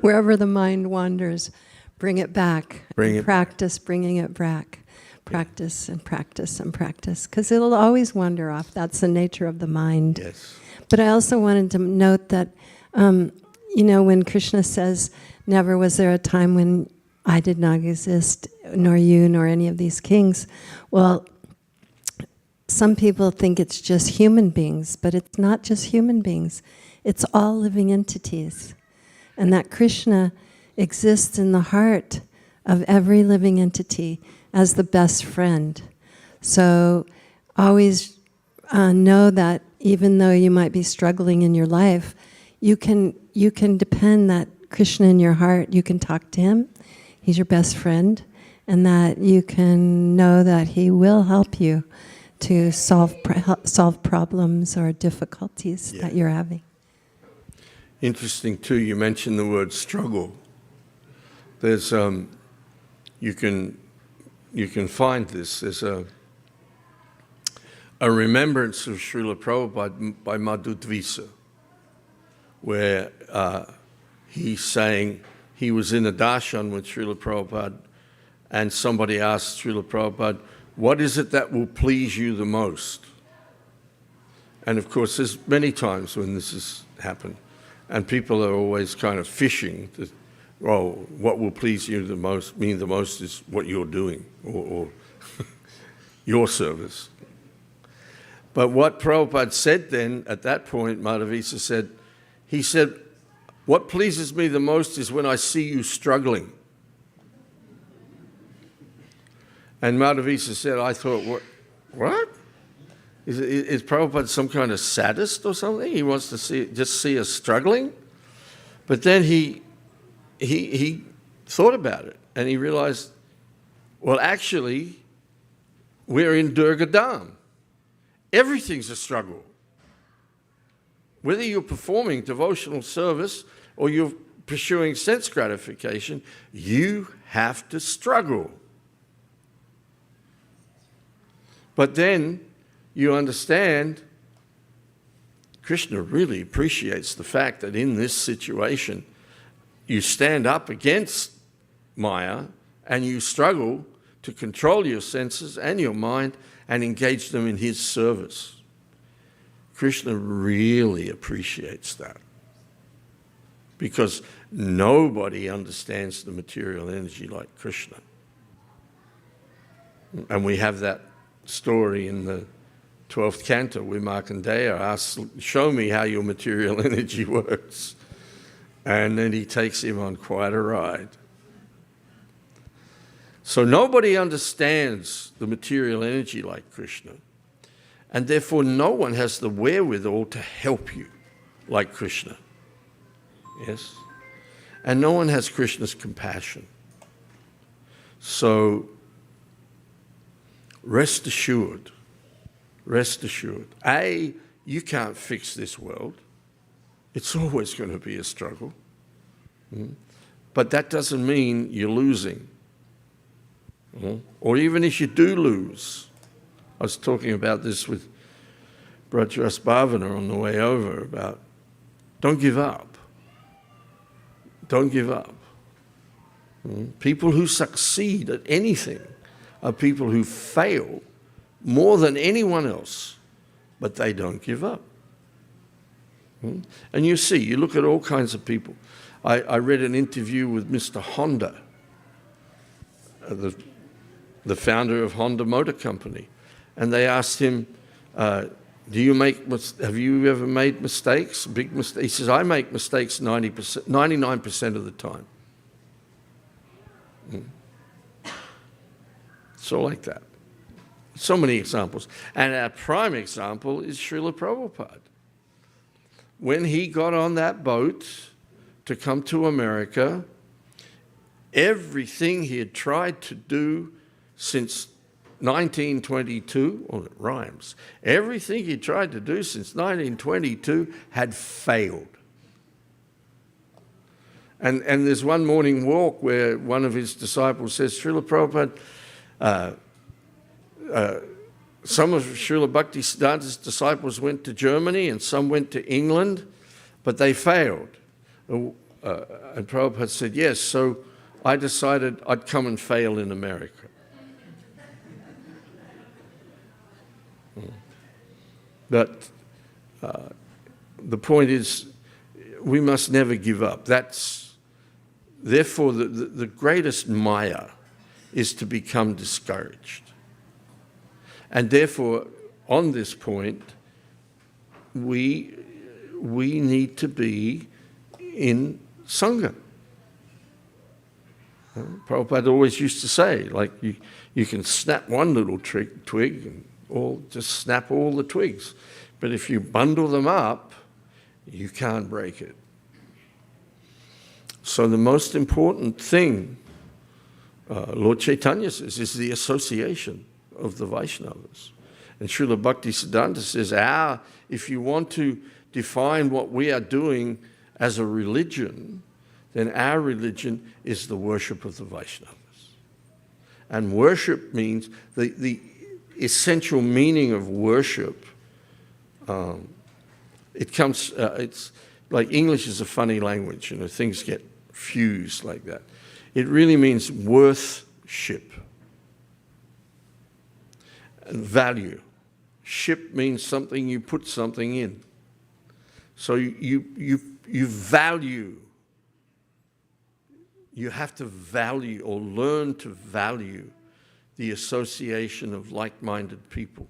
Wherever the mind wanders, bring it back. Practice bringing it back. Practice and practice and practice. Because it'll always wander off. That's the nature of the mind. Yes. But I also wanted to note that, when Krishna says, never was there a time when I did not exist, nor you, nor any of these kings. Well, some people think it's just human beings, but it's not just human beings. It's all living entities. And that Krishna exists in the heart of every living entity as the best friend. So always know that even though you might be struggling in your life, you can depend that Krishna in your heart, you can talk to him, he's your best friend, and that you can know that he will help you to solve problems or difficulties that you're having. interesting too, you mentioned the word struggle. There's, you can find this. There's a remembrance of Srila Prabhupada by Madhu Dvisa, where he's saying he was in a darshan with Srila Prabhupada, and somebody asked Srila Prabhupada, what is it that will please you the most? And of course, there's many times when this has happened, and people are always kind of fishing. Well, what will please you the most, me the most, is what you're doing, or your service. But what Prabhupada said then, at that point, Madhavisa said, he said, what pleases me the most is when I see you struggling. And Madhavisa said, I thought, what? Is Prabhupada some kind of sadist or something? He wants to see us struggling? But then he thought about it, and he realized, well, actually, we're in Durga Dham. Everything's a struggle. Whether you're performing devotional service or you're pursuing sense gratification, you have to struggle. But then you understand Krishna really appreciates the fact that in this situation, you stand up against Maya and you struggle to control your senses and your mind and engage them in his service. Krishna really appreciates that, because nobody understands the material energy like Krishna. And we have that story in the 12th canto where Markandeya asks, show me how your material energy works. And then he takes him on quite a ride. So nobody understands the material energy like Krishna. And therefore no one has the wherewithal to help you like Krishna. Yes? And no one has Krishna's compassion. So rest assured, A, you can't fix this world. It's always going to be a struggle. But that doesn't mean you're losing. Or even if you do lose. I was talking about this with Brajras Bhavana on the way over about don't give up. Don't give up. People who succeed at anything are people who fail more than anyone else, but they don't give up. And you see, you look at all kinds of people. I read an interview with Mr. Honda, the founder of Honda Motor Company, and they asked him, have you ever made mistakes, big mistakes? He says, I make mistakes 99% of the time. So like that. So many examples. And our prime example is Srila Prabhupada. When he got on that boat to come to America, everything he had tried to do since 1922, well, it rhymes, everything he tried to do since 1922 had failed. And there's one morning walk where one of his disciples says, Srila Prabhupada, some of Srila Bhaktisiddhanta's disciples went to Germany and some went to England, but they failed. And Prabhupada said, yes, so I decided I'd come and fail in America. But the point is, we must never give up. Therefore, the greatest maya is to become discouraged. And therefore, on this point, we need to be in Sangha. Prabhupada always used to say, like, you can snap one little twig and just snap all the twigs. But if you bundle them up, you can't break it. So the most important thing, Lord Chaitanya says, is the association of the Vaishnavas. And Srila Bhaktisiddhanta says, if you want to define what we are doing as a religion, then our religion is the worship of the Vaishnavas. And worship means, the essential meaning of worship, it's like English is a funny language, things get fused like that. It really means worth-ship. And value. Ship means something, you put something in. So you value. You have to value or learn to value the association of like-minded people.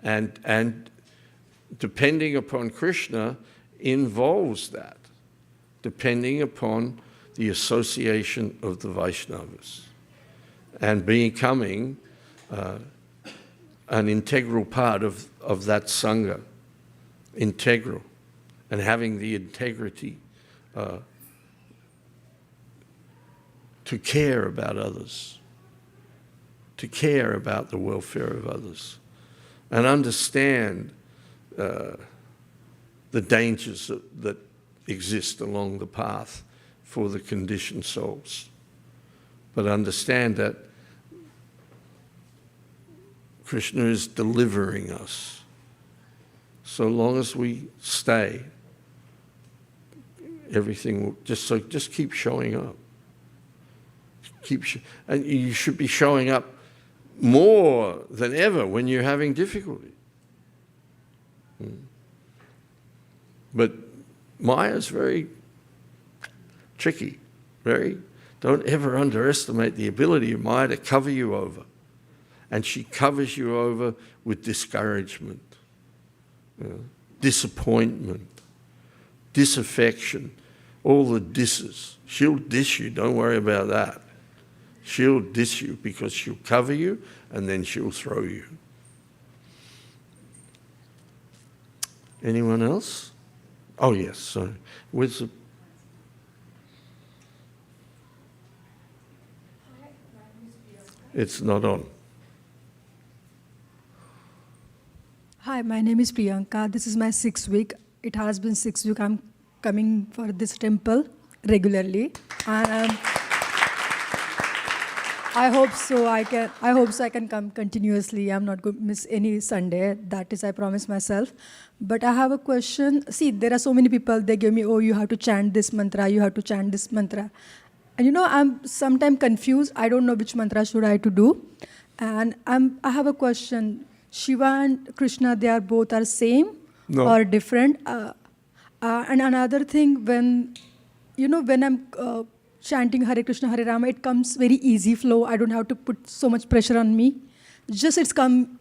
And depending upon Krishna involves that, depending upon the association of the Vaishnavas and becoming an integral part of that Sangha, integral, and having the integrity to care about others, to care about the welfare of others, and understand the dangers that exist along the path for the conditioned souls. But understand that Krishna is delivering us. So long as we stay, everything will just keep showing up. And you should be showing up more than ever when you're having difficulty. But Maya's very tricky. Don't ever underestimate the ability of Maya to cover you over. And she covers you over with discouragement, disappointment, disaffection, all the disses. She'll diss you, don't worry about that. She'll diss you because she'll cover you and then she'll throw you. Anyone else? Oh, yes, sorry. Where's the... It's not on. Hi, my name is Priyanka. This is my 6th week. It has been 6 weeks. I'm coming for this temple regularly, and I hope so. I can come continuously. I'm not going to miss any Sunday. That is, I promise myself. But I have a question. See, there are so many people. They give me, oh, you have to chant this mantra. You have to chant this mantra. And I'm sometimes confused. I don't know which mantra should I to do. And I have a question. Shiva and Krishna, they are both same or different? And another thing, when I'm chanting Hare Krishna, Hare Rama, it comes very easy flow. I don't have to put so much pressure on me. Just it's come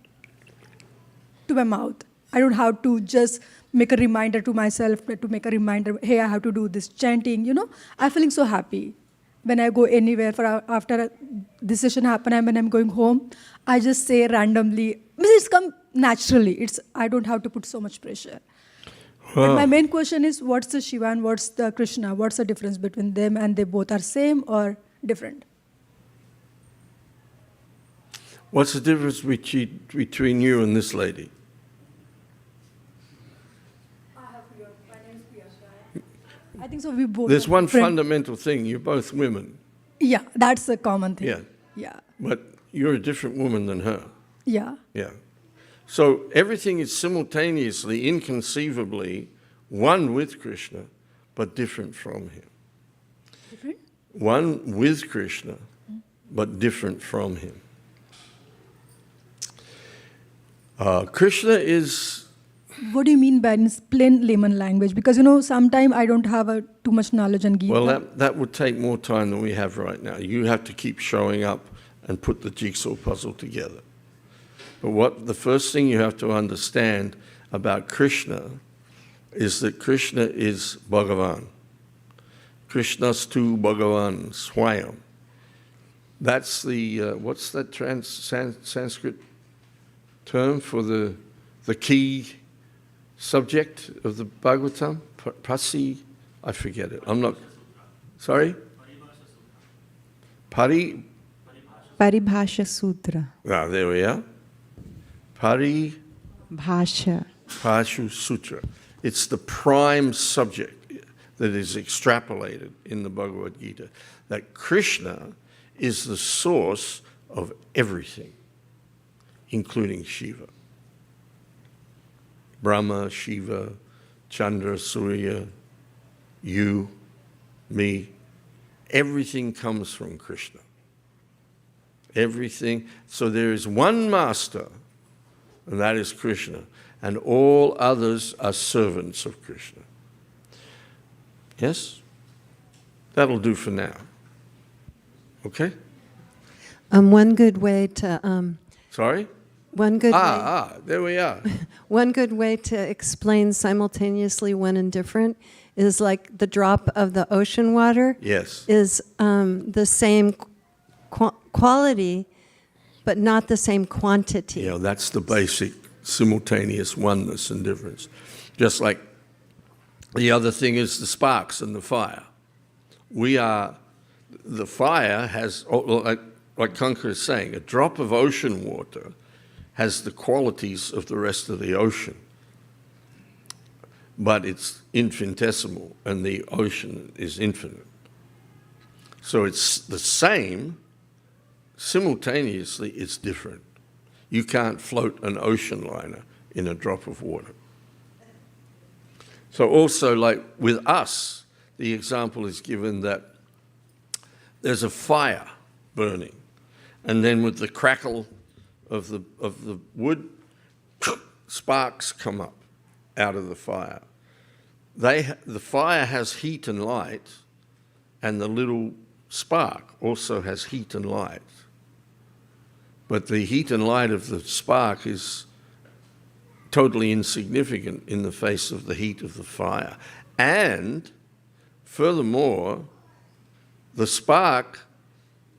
to my mouth. I don't have to just make a reminder to myself, to make a reminder, hey, I have to do this chanting. I'm feeling so happy. When I go anywhere after this session happen and when I'm going home, I just say randomly, it's come naturally. I don't have to put so much pressure. Wow. But my main question is, what's the Shiva and what's the Krishna? What's the difference between them, and they both are same or different? What's the difference between you and this lady? I think so. We both. There's one different. fundamental thing. You're both women. Yeah, that's a common thing. Yeah. But you're a different woman than her. Yeah. Yeah. So everything is simultaneously, inconceivably, one with Krishna, but different from him. Different? One with Krishna, but different from him. Krishna is... What do you mean by in plain layman language? Because, sometimes I don't have too much knowledge on Gita. Well, that would take more time than we have right now. You have to keep showing up and put the jigsaw puzzle together. But the first thing you have to understand about Krishna is that Krishna is Bhagavan. Krishnastu Bhagavan Swayam. That's the, what's that Sanskrit term for the key subject of the Bhagavatam? I forget it. I'm not, sorry? Paribhasha Sutra. Ah, there we are. Paribhasha Bhasha. Sutra. It's the prime subject that is extrapolated in the Bhagavad Gita, that Krishna is the source of everything, including Shiva. Brahma, Shiva, Chandra, Surya, you, me, everything comes from Krishna. Everything. So there is one master, and that is Krishna, and all others are servants of Krishna. Yes? That'll do for now. Okay? One good way to Sorry? one good There we are. one good way to explain simultaneously one and different is like the drop of the ocean water Yes. is the same quality, but not the same quantity. Yeah, that's the basic simultaneous oneness and difference. Just like the other thing is the sparks and the fire. The fire has, like Kanka is saying, a drop of ocean water has the qualities of the rest of the ocean. But it's infinitesimal, and the ocean is infinite. So it's the same, simultaneously it's different. You can't float an ocean liner in a drop of water. So also, like with us, the example is given that there's a fire burning, and then with the crackle of the wood, sparks come up out of the fire. The fire has heat and light, and the little spark also has heat and light. But the heat and light of the spark is totally insignificant in the face of the heat of the fire. And furthermore, the spark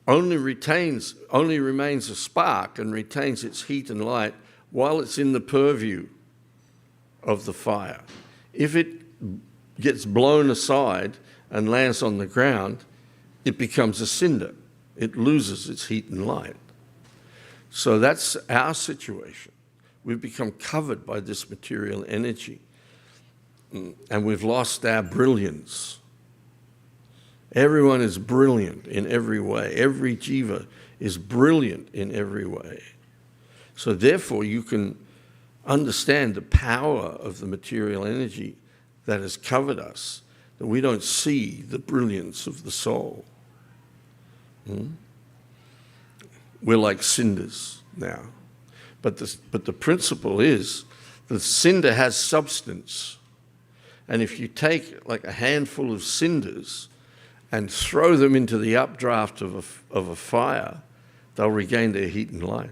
only remains a spark and retains its heat and light while it's in the purview of the fire. If it gets blown aside and lands on the ground, it becomes a cinder. It loses its heat and light. So that's our situation. We've become covered by this material energy, and we've lost our brilliance. Everyone is brilliant in every way. Every jiva is brilliant in every way. So therefore, you can understand the power of the material energy that has covered us, that we don't see the brilliance of the soul. We're like cinders now. But the principle is the cinder has substance. And if you take like a handful of cinders and throw them into the updraft of a fire, they'll regain their heat and light.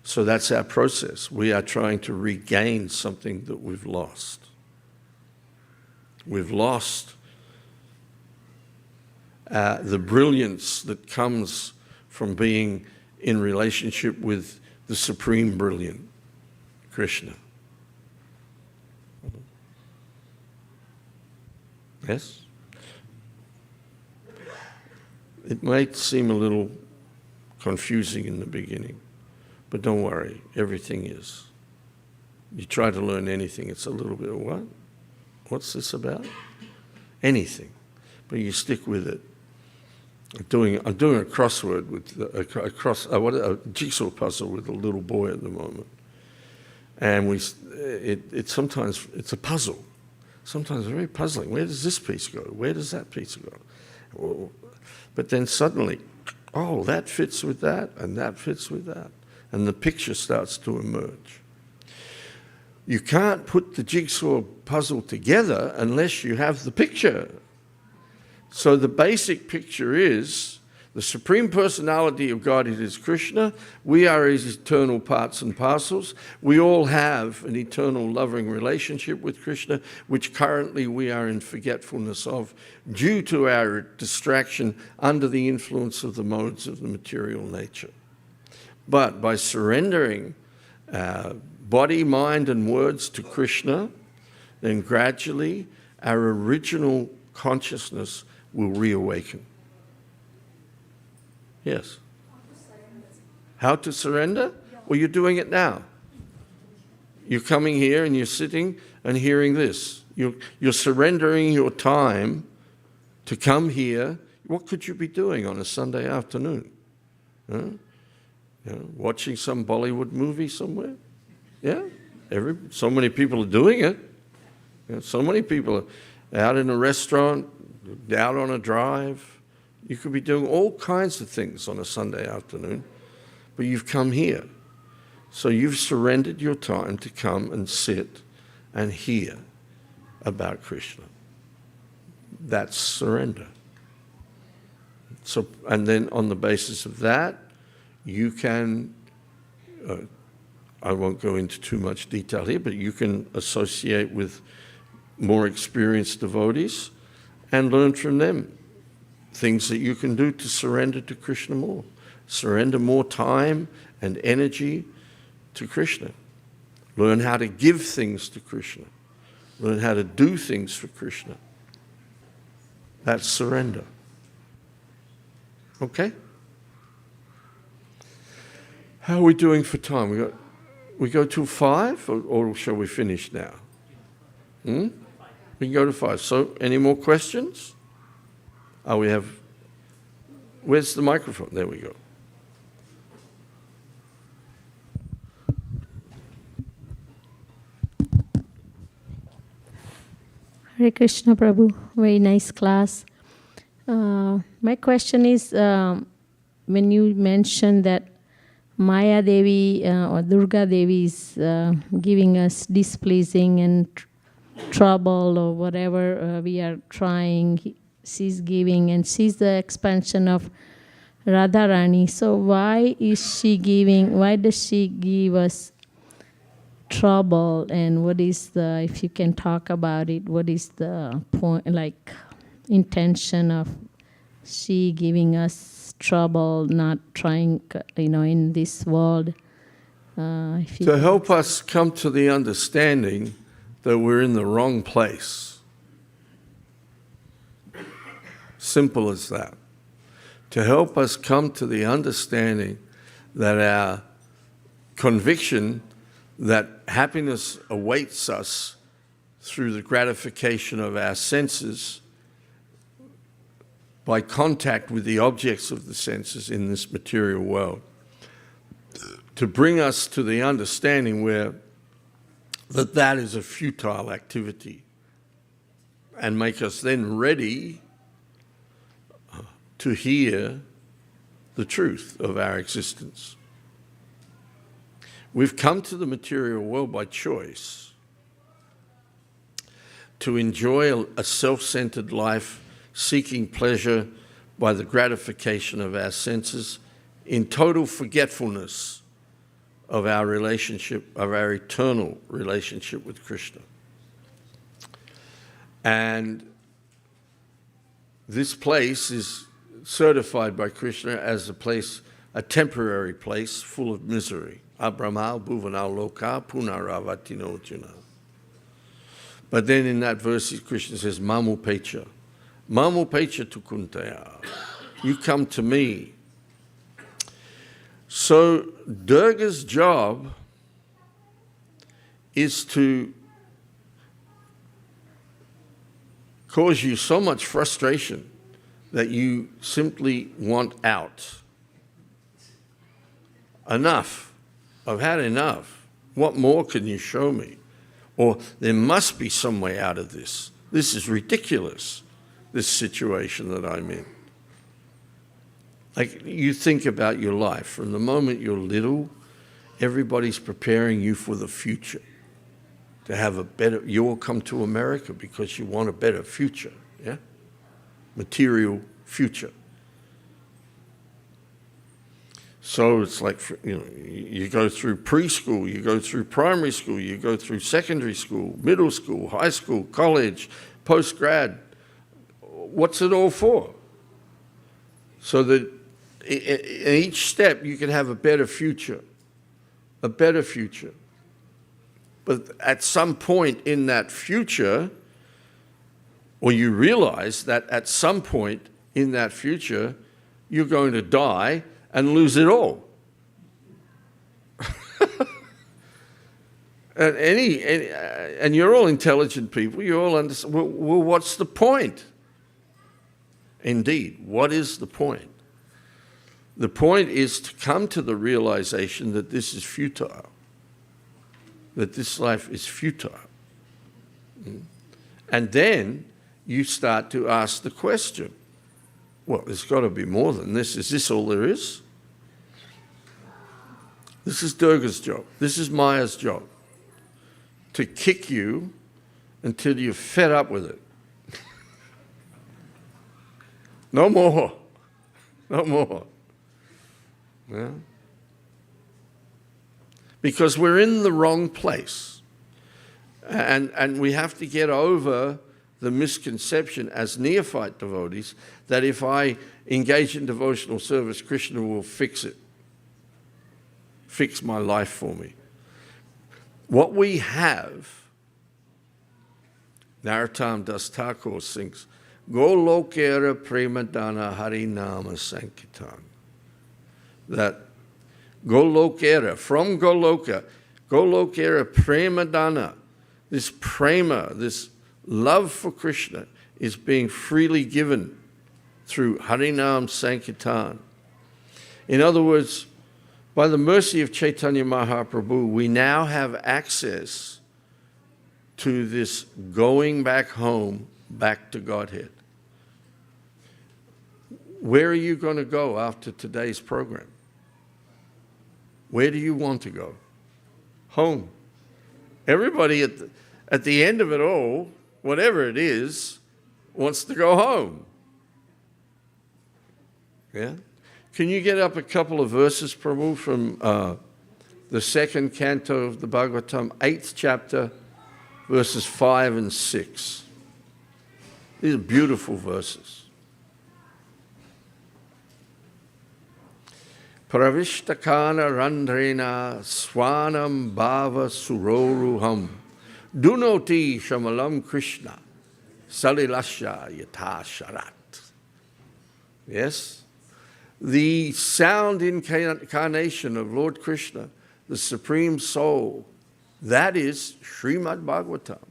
So that's our process. We are trying to regain something that we've lost. We've lost the brilliance that comes from being in relationship with the Supreme Brilliant, Krishna. Yes? It might seem a little confusing in the beginning, but don't worry, everything is. You try to learn anything, it's a little bit of what? What's this about? Anything. But you stick with it. I'm doing a crossword with a jigsaw puzzle with a little boy at the moment, and sometimes it's a puzzle. Sometimes it's very puzzling. Where does this piece go? Where does that piece go? But then suddenly, that fits with that, and that fits with that, and the picture starts to emerge. You can't put the jigsaw puzzle together unless you have the picture. So the basic picture is the Supreme Personality of Godhead is Krishna. We are His eternal parts and parcels. We all have an eternal loving relationship with Krishna, which currently we are in forgetfulness of due to our distraction under the influence of the modes of the material nature. But by surrendering body, mind, and words to Krishna, then gradually our original consciousness will reawaken. Yes. How to surrender? Well, you're doing it now. You're coming here and you're sitting and hearing this. You're surrendering your time to come here. What could you be doing on a Sunday afternoon? Huh? You know, watching some Bollywood movie somewhere? Yeah, so many people are doing it. You know, so many people are out in a restaurant, out on a drive. You could be doing all kinds of things on a Sunday afternoon, but you've come here. So you've surrendered your time to come and sit and hear about Krishna. That's surrender. So, and then on the basis of that, you can, I won't go into too much detail here, but you can associate with more experienced devotees and learn from them things that you can do to surrender to Krishna more. Surrender more time and energy to Krishna. Learn how to give things to Krishna. Learn how to do things for Krishna. That's surrender. Okay? How are we doing for time? We go till 5, or shall we finish now? We can go to 5. So, any more questions? Where's the microphone? There we go. Hare Krishna Prabhu, very nice class. My question is, when you mentioned that Maya Devi or Durga Devi is giving us displeasing and trouble or whatever we are trying, she's giving, and she's the expansion of Radharani. So why does she give us trouble, and what is the, if you can talk about it, what is the point, like intention of she giving us trouble, not trying, in this world? To help us come to the understanding that we're in the wrong place. Simple as that. To help us come to the understanding that our conviction that happiness awaits us through the gratification of our senses by contact with the objects of the senses in this material world, to bring us to the understanding where that is a futile activity, and make us then ready to hear the truth of our existence. We've come to the material world by choice to enjoy a self-centered life, seeking pleasure by the gratification of our senses, in total forgetfulness of our relationship, of our eternal relationship with Krishna. And this place is certified by Krishna as a temporary place full of misery. Abrahmal bhuvanal loka punaravati juna. But then in that verse, Krishna says, Mamu pecha tukuntaya. You come to me. So Durga's job is to cause you so much frustration that you simply want out. Enough. I've had enough. What more can you show me? Or there must be some way out of this. This is ridiculous, this situation that I'm in. Like, you think about your life. From the moment you're little, everybody's preparing you for the future. To have a better, you all come to America because you want a better future, yeah? Material future. So it's like, you go through preschool, you go through primary school, you go through secondary school, middle school, high school, college, post-grad. What's it all for? So that in each step you can have a better future. A better future. But at some point in that future, or you realize that at some point in that future, you're going to die and lose it all. And you're all intelligent people. You all understand. Well, what's the point? Indeed, what is the point? The point is to come to the realization that this is futile, that this life is futile. And then you start to ask the question, well, there's got to be more than this. Is this all there is? This is Durga's job. This is Maya's job. To kick you until you're fed up with it. No more. No more. Yeah? Because we're in the wrong place. And we have to get over the misconception as neophyte devotees that if I engage in devotional service, Krishna will fix it. Fix my life for me. What we have, Narottam Das Thakur sings, Golokera Premadana Harinama Sankirtan. That Golokera, from Golokera Premadana, this prema, this love for Krishna is being freely given through Harinam Sankirtan. In other words, by the mercy of Chaitanya Mahaprabhu, we now have access to this going back home, back to Godhead. Where are you going to go after today's program? Where do you want to go? Home. Everybody at the end of it all, whatever it is, wants to go home. Yeah? Can you get up a couple of verses, Prabhu, from the second canto of the Bhagavatam, 8th chapter, verses 5 and 6? These are beautiful verses. Pravishtakana randrena swanam bhava suroruham dunoti shamalam Krishna salilasya yatha sharat. Yes? The sound incarnation of Lord Krishna, the Supreme Soul, that is Srimad Bhagavatam,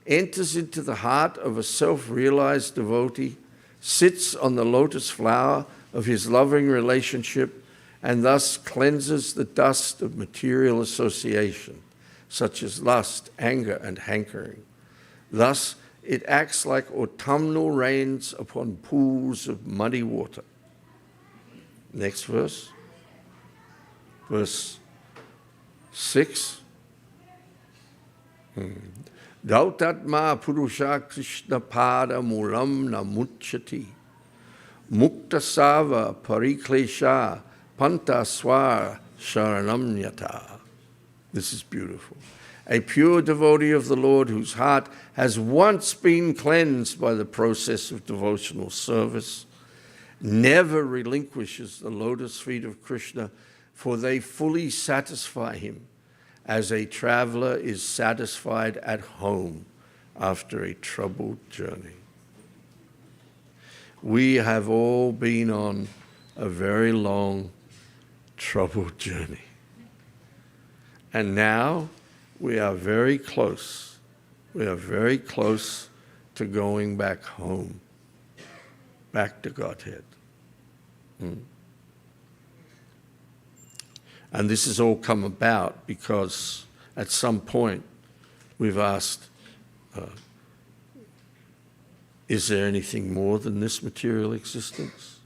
enters into the heart of a self-realized devotee, sits on the lotus flower of his loving relationship, and thus cleanses the dust of material association, such as lust, anger, and hankering. Thus, it acts like autumnal rains upon pools of muddy water. Next verse. Verse 6. Dautatma purusha Krishna pada mulam namuchati mukta sava pariklesha panta swar sharanam yata. This is beautiful. A pure devotee of the Lord whose heart has once been cleansed by the process of devotional service never relinquishes the lotus feet of Krishna, for they fully satisfy him as a traveler is satisfied at home after a troubled journey. We have all been on a very long, troubled journey. And now we are very close. We are very close to going back home, back to Godhead. And this has all come about because at some point we've asked, is there anything more than this material existence?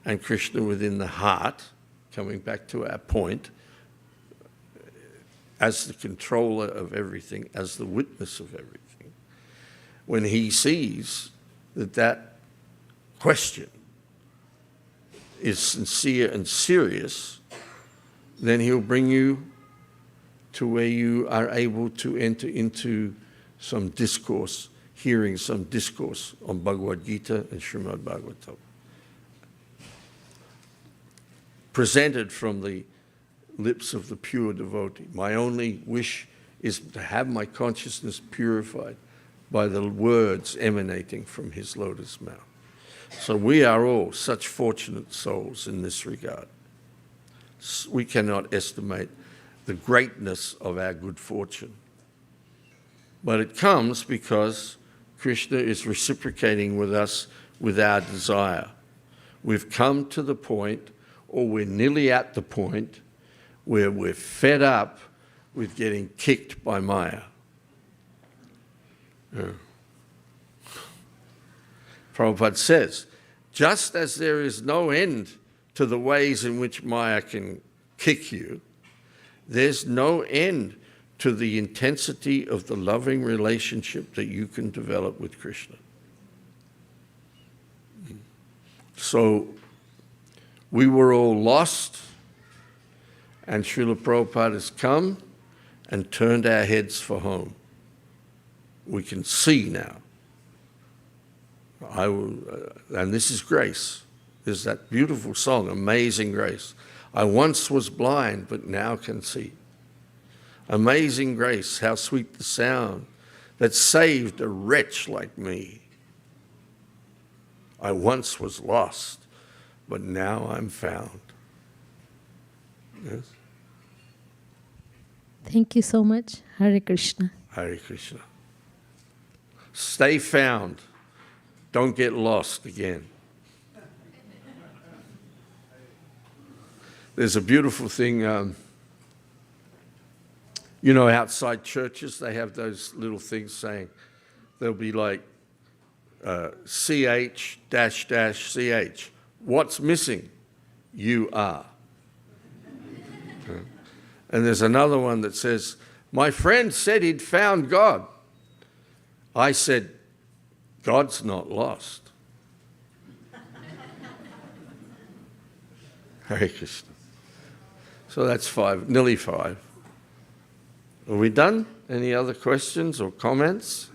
And Krishna within the heart, coming back to our point, as the controller of everything, as the witness of everything, when he sees that question is sincere and serious, then he'll bring you to where you are able to enter into some discourse, hearing some discourse on Bhagavad Gita and Srimad Bhagavatam, presented from the lips of the pure devotee. My only wish is to have my consciousness purified by the words emanating from his lotus mouth. So we are all such fortunate souls in this regard. We cannot estimate the greatness of our good fortune. But it comes because Krishna is reciprocating with us with our desire. We've come to the point, or we're nearly at the point, where we're fed up with getting kicked by Maya. Yeah. Prabhupada says, just as there is no end to the ways in which Maya can kick you, there's no end to the intensity of the loving relationship that you can develop with Krishna. So we were all lost, and Srila Prabhupada has come and turned our heads for home. We can see now. And this is grace. There's that beautiful song, Amazing Grace. I once was blind, but now can see. Amazing grace, how sweet the sound that saved a wretch like me. I once was lost, but now I'm found. Yes? Thank you so much. Hare Krishna. Hare Krishna. Stay found. Don't get lost again. There's a beautiful thing, outside churches, they have those little things saying, they'll be like, CH -- CH. What's missing? You are. And there's another one that says, my friend said he'd found God. I said, God's not lost. Hare Krishna. So that's 5, nearly 5. Are we done? Any other questions or comments?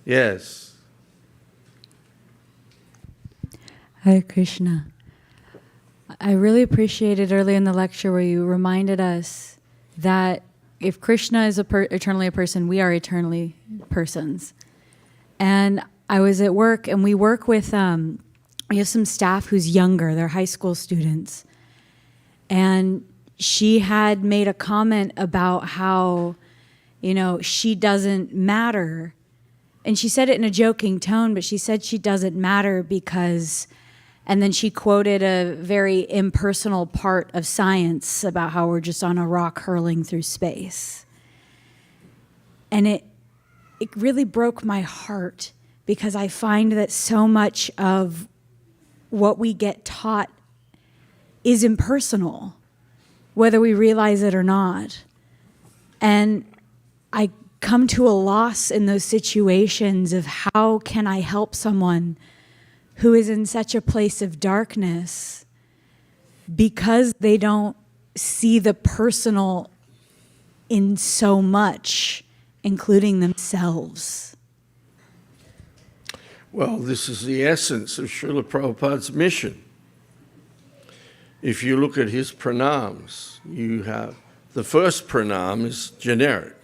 Yes. Hare Krishna. I really appreciated early in the lecture where you reminded us that if Krishna is eternally a person, we are eternally persons. And I was at work, and we work with, we have some staff who's younger. They're high school students. And she had made a comment about how, she doesn't matter. And she said it in a joking tone, but she said she doesn't matter because, and then she quoted a very impersonal part of science about how we're just on a rock hurling through space. And it really broke my heart, because I find that so much of what we get taught is impersonal, whether we realize it or not. And I come to a loss in those situations of how can I help someone who is in such a place of darkness because they don't see the personal in so much, including themselves. Well, this is the essence of Srila Prabhupada's mission. If you look at his pranams, you have, the first pranam is generic.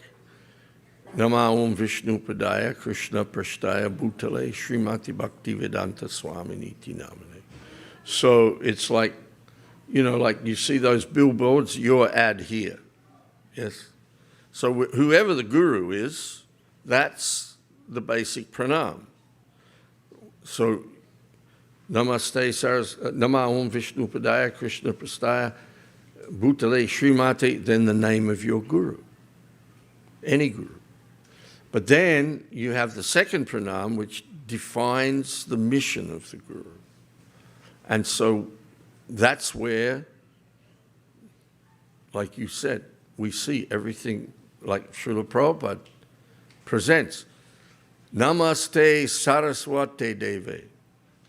Nama Om Vishnu Padaya Krishna Prashtaya Bhutale Srimati Bhakti Vedanta Swaminiti Namane. So it's like, like you see those billboards, your ad here. Yes. So whoever the guru is, that's the basic pranam. So Namaste Saras, Nama Om Vishnu Padaya Krishna Prashtaya Bhutale Srimati, then the name of your guru. Any guru. But then you have the second pranam, which defines the mission of the guru. And so that's where, like you said, we see everything like Srila Prabhupada presents. Namaste Saraswati Deve,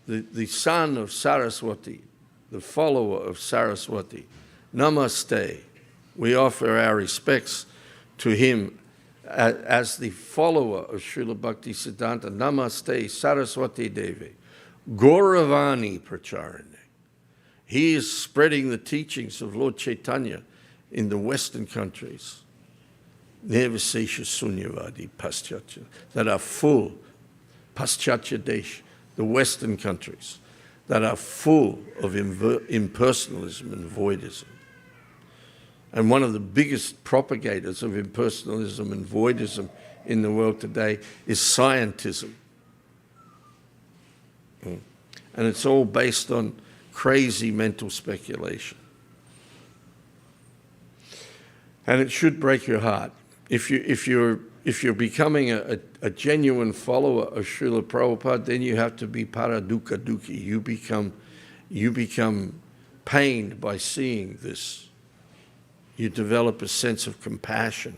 the son of Saraswati, the follower of Saraswati. Namaste. We offer our respects to him as the follower of Srila Bhakti Siddhanta. Namaste Saraswati Devi. Gauravani Pracharane. He is spreading the teachings of Lord Chaitanya in the Western countries. Nirvisesha Sunyavadi Paschatya, that are full, Paschatya Desh, the Western countries, that are full of impersonalism and voidism. And one of the biggest propagators of impersonalism and voidism in the world today is scientism. And it's all based on crazy mental speculation. And it should break your heart. If you're becoming a genuine follower of Srila Prabhupada, then you have to be paradukkha dukhi. You become pained by seeing this. You develop a sense of compassion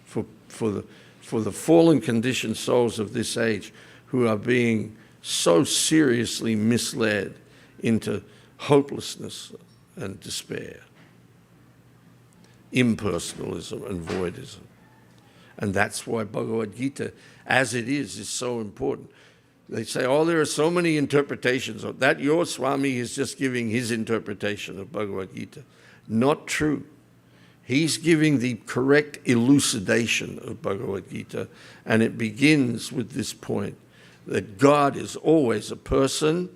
for the fallen conditioned souls of this age who are being so seriously misled into hopelessness and despair, impersonalism and voidism. And that's why Bhagavad Gita, as it is so important. They say, oh, there are so many interpretations of that. Your Swami is just giving his interpretation of Bhagavad Gita. Not true. He's giving the correct elucidation of Bhagavad Gita, and it begins with this point, that God is always a person.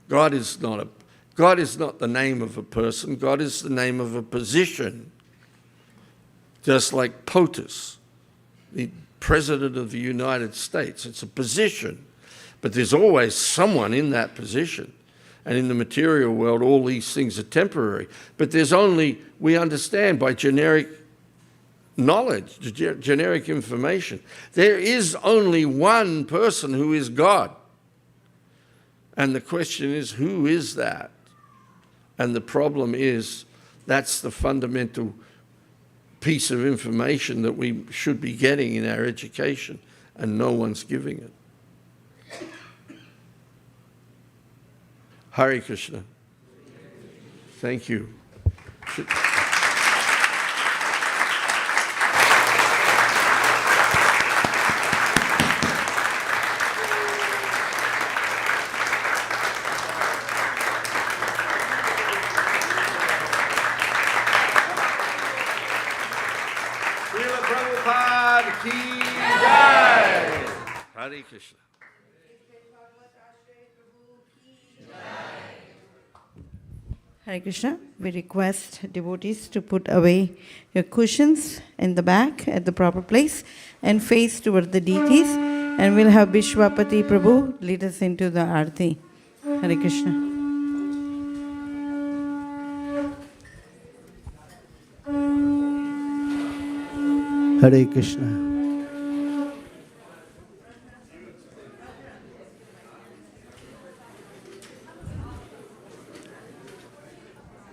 God is not the name of a person. God is the name of a position. Just like POTUS, the President of the United States. It's a position. But there's always someone in that position. And in the material world, all these things are temporary. But there's only, we understand by generic knowledge, generic information, there is only one person who is God. And the question is, who is that? And the problem is, that's the fundamental piece of information that we should be getting in our education, and no one's giving it. Hare Krishna. Thank you. Srila Prabhupada ki jai. Hare Krishna. Hare Krishna, we request devotees to put away your cushions in the back at the proper place and face toward the deities, and we'll have Vishwapati Prabhu lead us into the Aarti. Hare Krishna. Hare Krishna.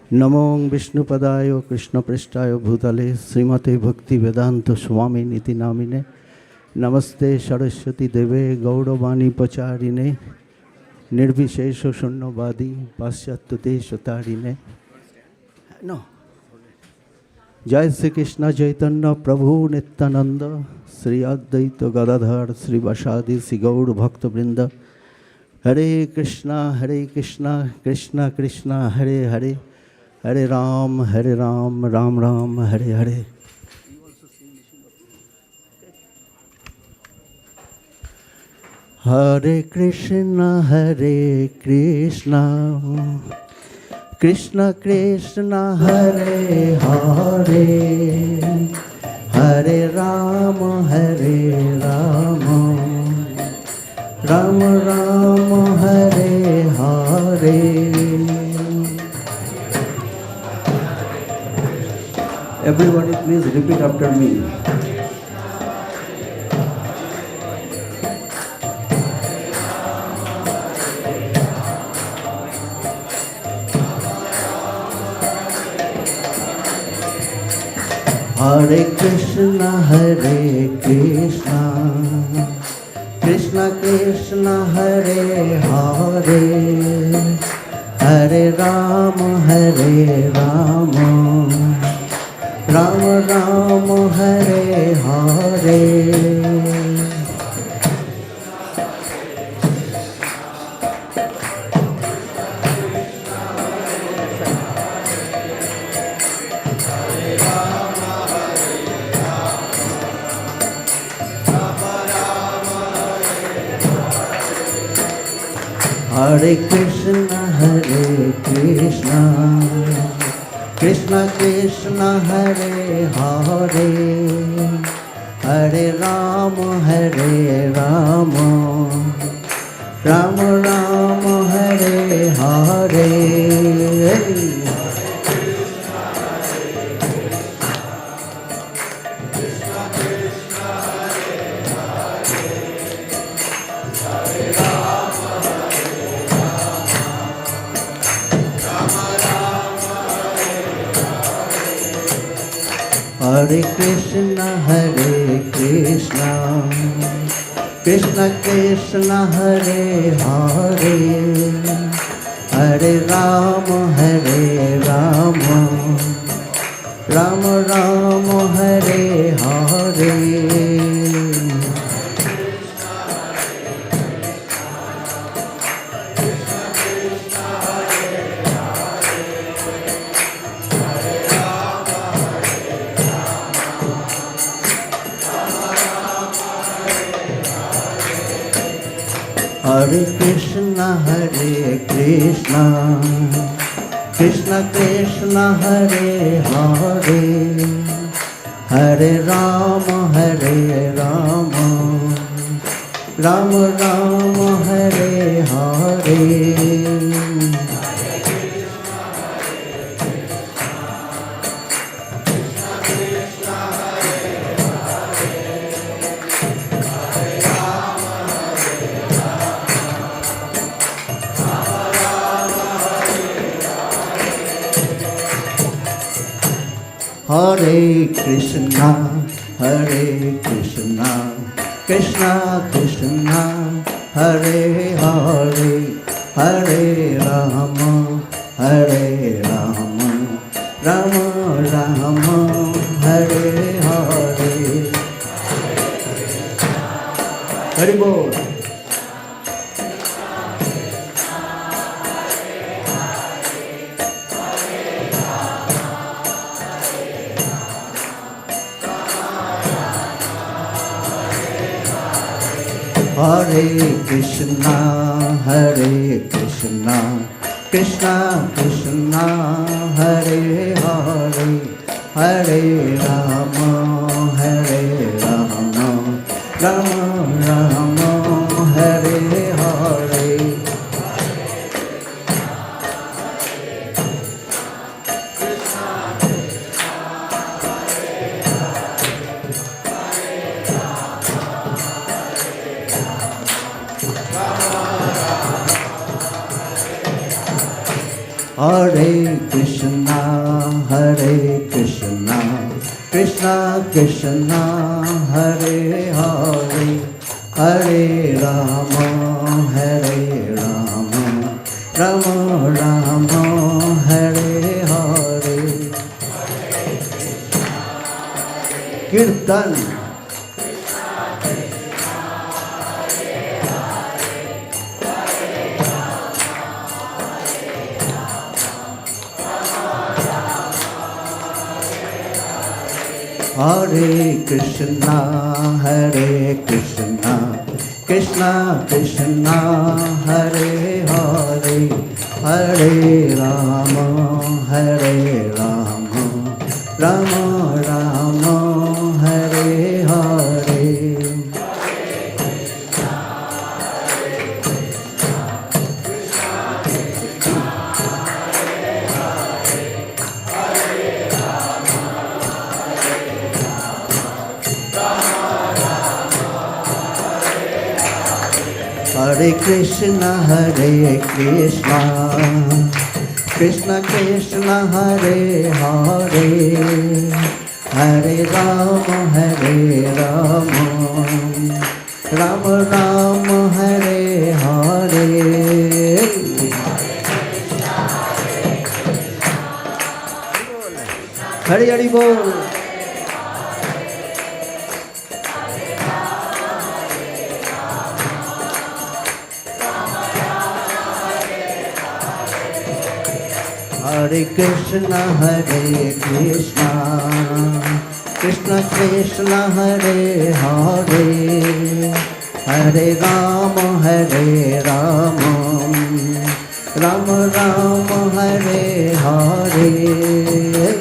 Namo Vishnupadayo Krishna Prishtayo Bhutale Srimate Bhakti Vedanta Swami Niti Namine Namaste Saraswati Deve Gauravani Pacharine Nirvishesha Shunnavadi Pasyatute Shatarine. No. Jai Sri Krishna Chaitanya Prabhu Nityananda Sri Advaita Gadadhar Sri Vasadi Sri Gaur Bhakta Vrinda. Hare Krishna Krishna Krishna Hare Hare Hare Ram Ram Ram Hare Hare. Hare Krishna Krishna Krishna Hare Hare Hare Ram Ram Ram Hare Hare. Everybody please repeat after me. Hare Krishna Krishna Krishna Hare Hare Hare Ram Ram Ram Hare Hare. Hare Krishna Krishna Krishna Hare Hare Hare Rama Rama Rama Hare Hare Hare Krishna Krishna Krishna Hare Hare Hare Rama Rama Rama Hare Hare Hare Krishna Krishna Krishna Hare Hare Hare Rama Rama Rama Hare Hare Hare Krishna Krishna Krishna Hare Hare Hare Rama Rama Rama Hare Hare Hare Bol Hare Krishna Krishna Krishna Hare Hare Hare Rama Rama Rama Hare Hare Hare Krishna Krishna Krishna Hare Hare Hare Rama Rama Rama Hare Hare Kirtan Hare Krishna Krishna Krishna Hare Hare Hare Rama Rama Rama Hare Hare Hare Krishna Krishna Krishna Hare Hare Hare Rama Rama Rama Hare Hare Hare Hare Bol Hare Krishna Krishna Krishna Hare Hare Hare Rama Rama Rama Hare Hare.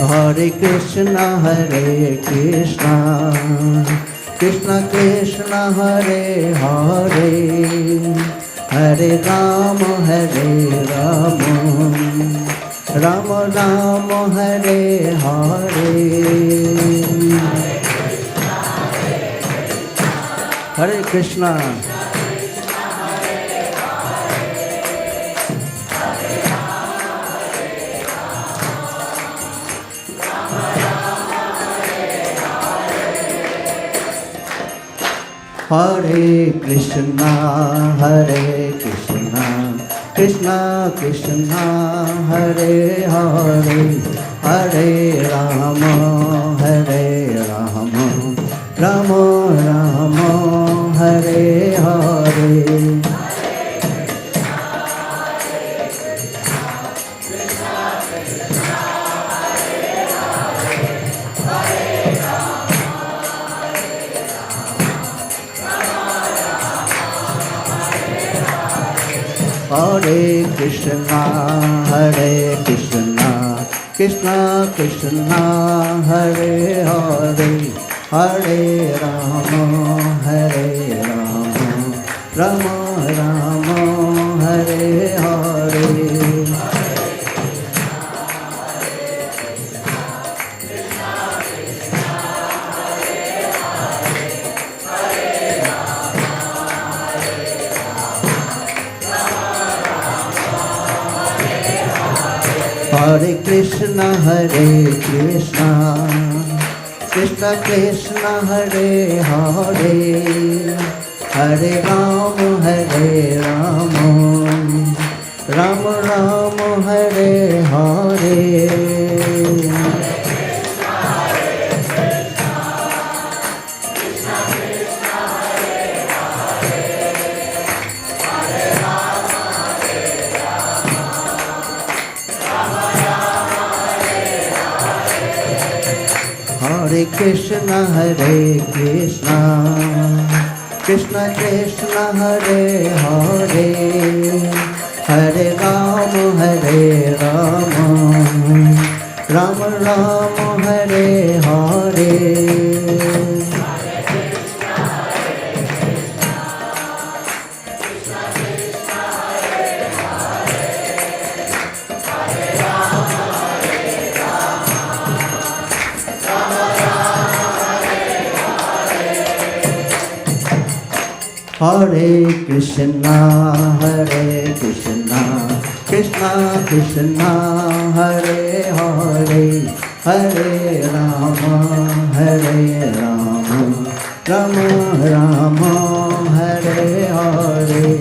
Hare Krishna, Krishna Krishna, Hare Hare, Hare Rama, Rama Rama, Hare Hare. Hare Krishna. Hare Krishna, Krishna Krishna, Hare Hare, Hare Rama, Rama Rama, Hare Hare. Hare Krishna, Krishna Krishna, Hare Hare, Hare Rama, Rama Rama, Hare Hare. Hare Krishna, Krishna Krishna, Hare Hare, Hare Rama, Rama Rama, Hare Hare. Hare Krishna, Krishna Krishna, Hare Hare, Hare Rama, Rama Rama, Hare Hare. Hare Krishna, Krishna Krishna, Hare Hare, Hare Rama, Rama Rama, Hare Hare.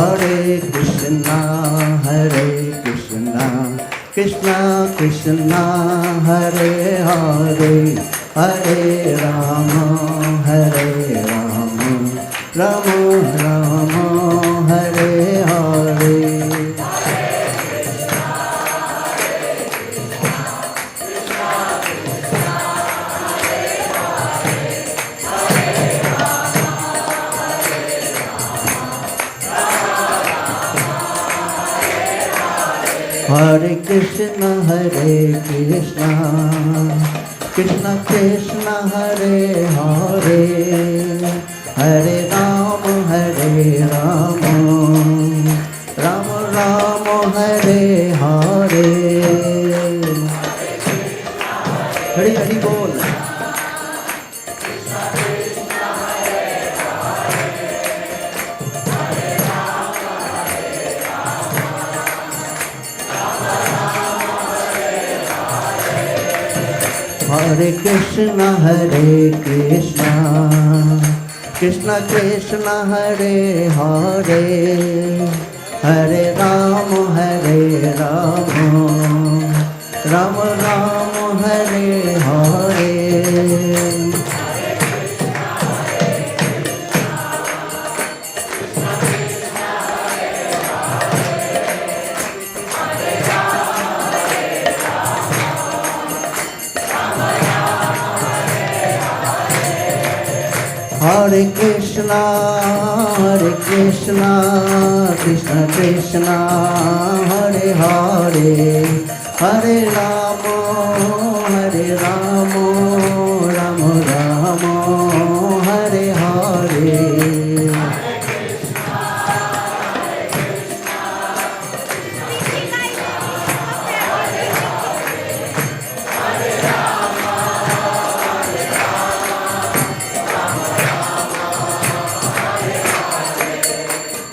Hare Krishna, Krishna Krishna, Hare Hare, Hare Rama, Rama Rama, Hare Hare. Hare Krishna, Krishna Krishna, Hare Hare, Hare Rama, Rama Rama, Hare Hare. Hare Hare Bol. Hare Krishna, Krishna Krishna Hare Hare Hare Rama Rama Rama Hare Hare Hare Krishna, Krishna Krishna, Hare Hare, Hare Rama, Rama Rama, Hare Hare.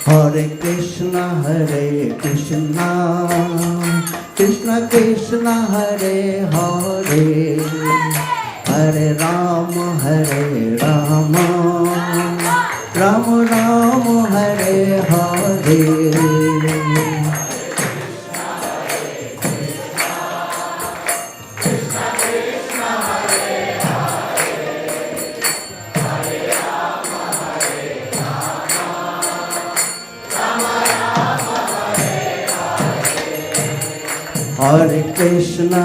Hare Krishna, Krishna Krishna, Hare Hare, Hare Rama, Rama Rama, Hare Hare. Hare Krishna,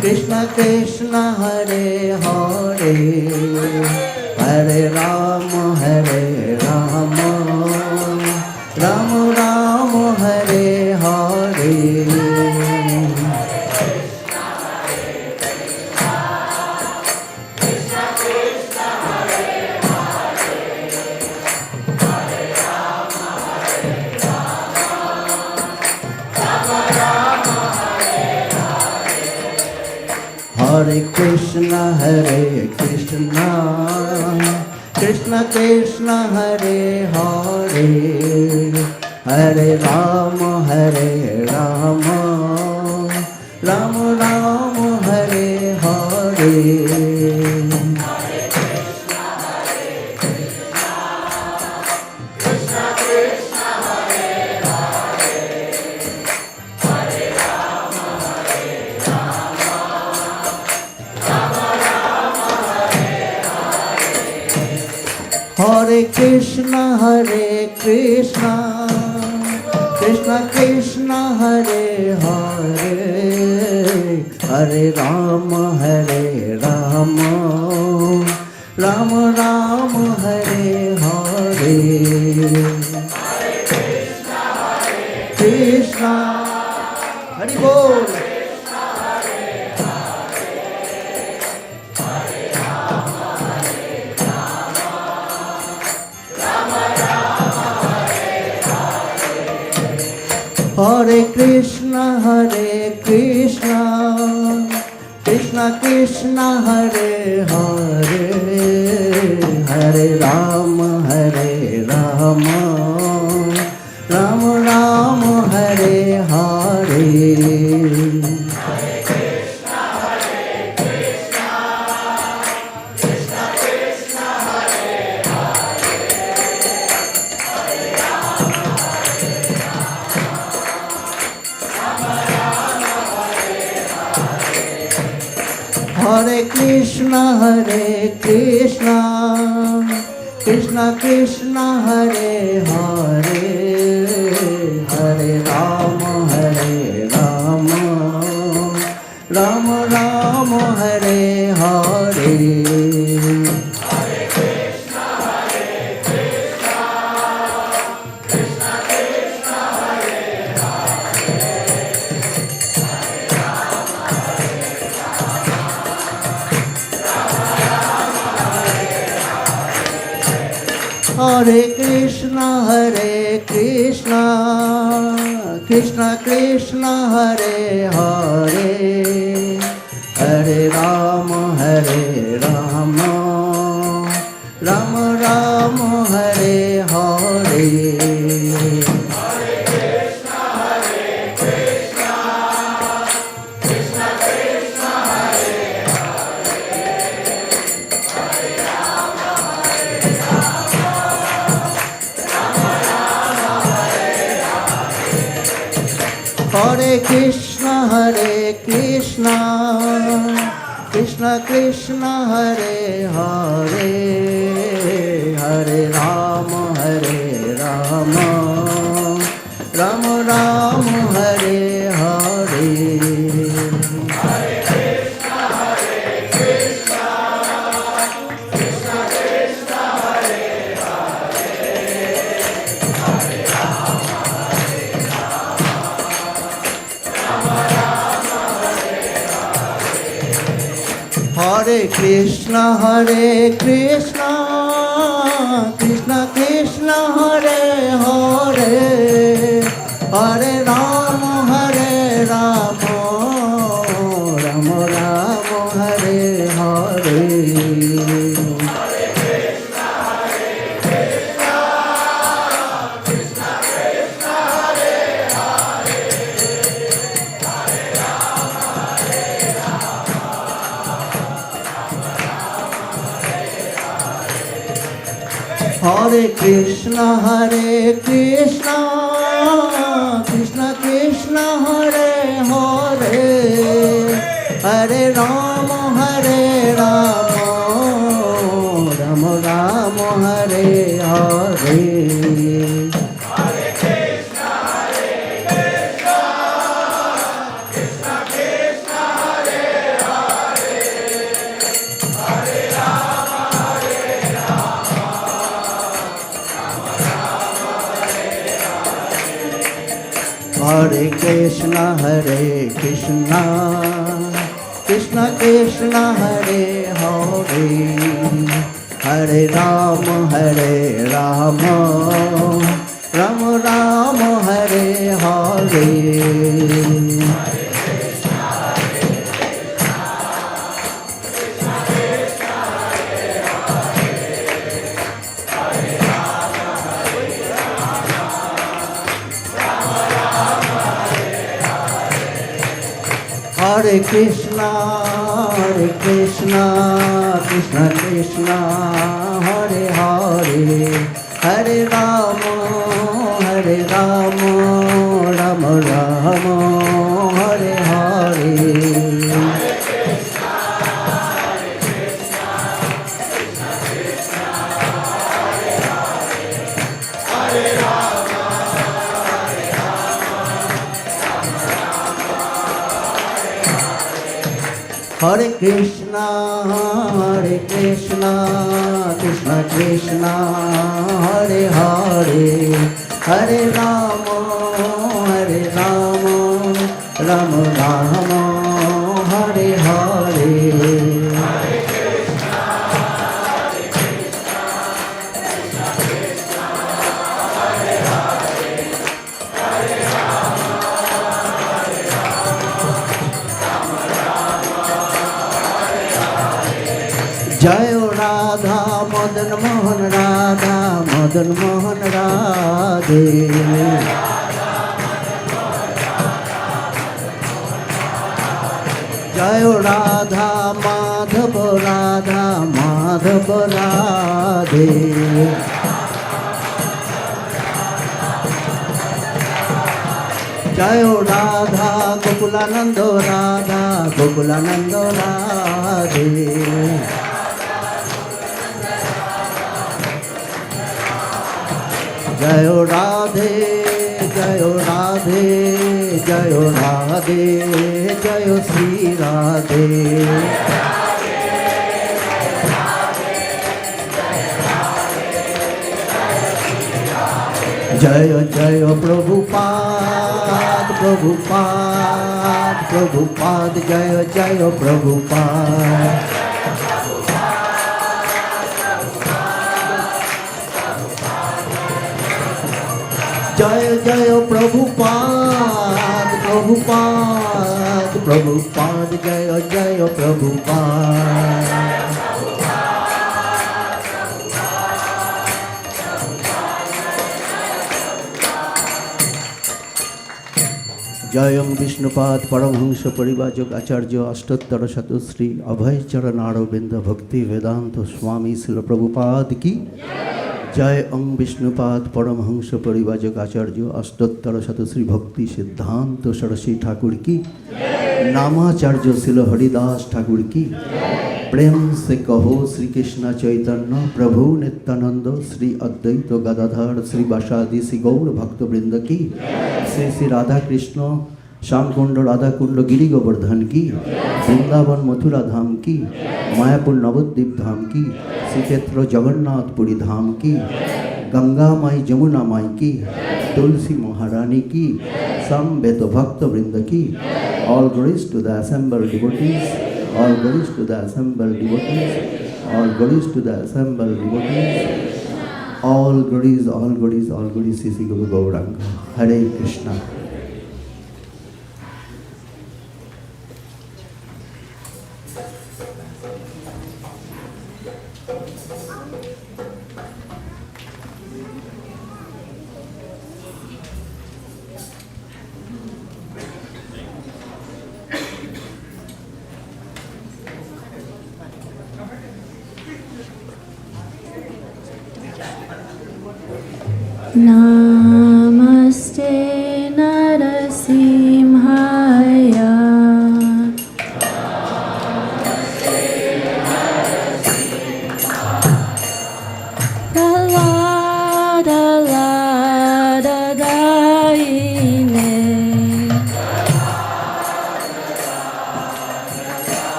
Krishna Krishna, Hare Hare, Hare Rama, Rama Rama, Hare Hare. Hare Krishna, Krishna Krishna, Hare Hare, Hare Rama, Rama Rama, Hare Hare. Hare Krishna, Krishna Krishna, Hare Hare, Hare Rama, Rama Rama, Hare Hare. Krishna, Hari Bol. Hare Krishna, Krishna Krishna, Hare Hare, Hare Rama, Rama Rama, Hare Hare. Hare Krishna, Krishna Krishna, Hare Hare, Hare Rama, Rama Rama, Hare Hare. Hare Krishna, Krishna Krishna, Hare Hare, Hare Rama, Rama Rama, Hare Hare. Krishna Krishna Krishna Hare Hare Hare Rama Rama Rama Hare Hare Hare Krishna Krishna Krishna Hare Hare Hare Rama Rama Rama Hare Hare Hare Krishna Krishna Krishna Hare Hare Hare Rama Rama Rama Hare Hare Hare Krishna Krishna Krishna Hare Hare Hare Rama Rama Rama Hare Hare Hare Krishna Krishna Krishna Hare Hare Hare Rama Rama Rama Hare Hare Hare Krishna Krishna Krishna Hare Hare Hare Rama Rama Rama Hare Hare Jai Radha Madan Mohan Radha Madan Mohan Radhe Jai Radha Madhav Radha Madhav Radhe Jai Radha Gokulananda Radha Gokulananda Radhe Jayo Radhe, Jayo Radhe, Jayo Radhe, Jayo Sri Radhe. Jayo Jayo Prabhupada, Prabhupada, Prabhupada, Jayo Jayo Prabhupada. Jaya Jaya Prabhupada, Prabhupada, Prabhupada, Jaya Jaya Prabhupada. Jayam Vishnupad Paramhamsa Parivajak Acharya Ashtottara Shatusri Abhay Charanaro Binda Bhakti Vedanta Swami Srila Prabhupada ki जय ओं विष्णुपाद परमहंस परिवाजक आचार्य अष्टोत्तर शत श्री भक्ति सिद्धांत सरस्वती ठाकुर की, नामाचार्य शिल हरिदास ठाकुर की, प्रेम से कहो श्री कृष्ण चैतन्य प्रभु नित्यानंद श्री अद्वैत गदाधर श्री वासादि श्री गौर भक्त वृंद की, श्री श्री राधा कृष्ण श्याम कुंड राधा कुंड गिरी गोवर्धन की, वृंदावन मथुरा धाम की, मायापुर नवद्वीप धाम की, श्री क्षेत्र जगन्नाथपुरी धाम की, गंगा माई जमुना माई की, तुलसी महारानी की, समवेत भक्त वृंद की, all glories to the assembled devotees, all glories to the assembled devotees, all glories to the assembled devotees, all glories, all glories, all glories, Sri Guru Gauranga. Hare Krishna. Namaste Narasimhaya. Dalada lada daine.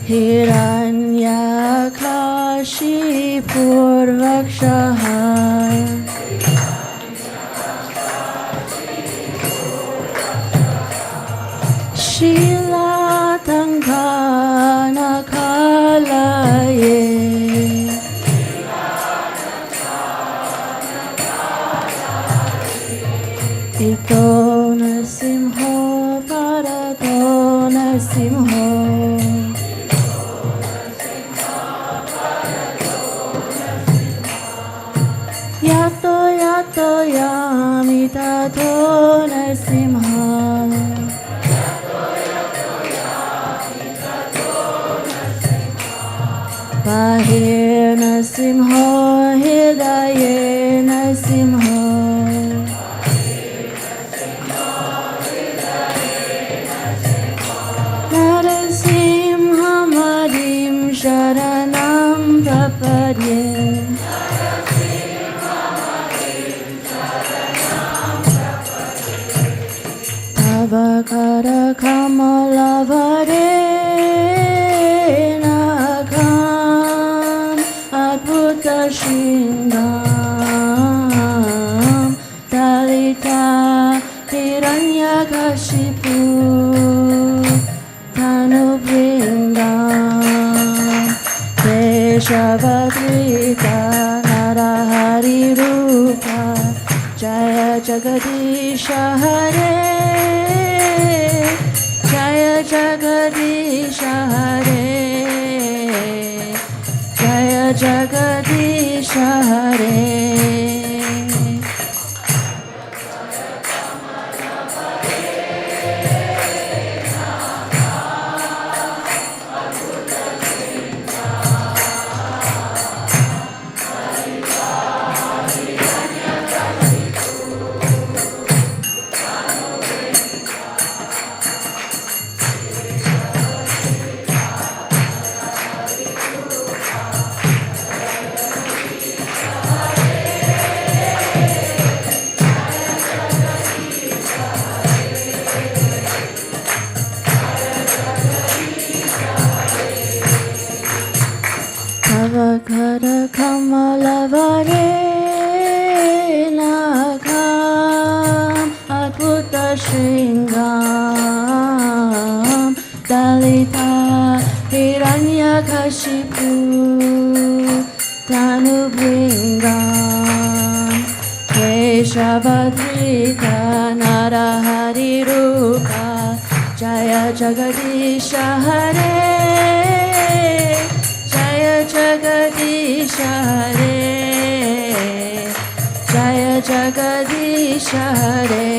Hiranyakashipurvakshaha. Shilatangana kalaye. Ito nasimho parato nasimho. Yato yato yamitato nasimha. Bahir nasimho hidaye nasimho. Narasimhamadim sharanam prapadye. Abakara kamalavare nakam adbhuta shingam dalita hiranyakashipu tanubringam keshavadrita narahari rupa jaya jagadisha hare. Jaya Jagadisha Hare, Jaya Jagadisha Hare. Avakara kamalavare nakam adbhuta shringam dalita hiranyakashipu tanubringam keshavadrita narahari rupa jaya jagadisha hare. Jaya Jagadisha Hare, Jaya Jagadisha Hare.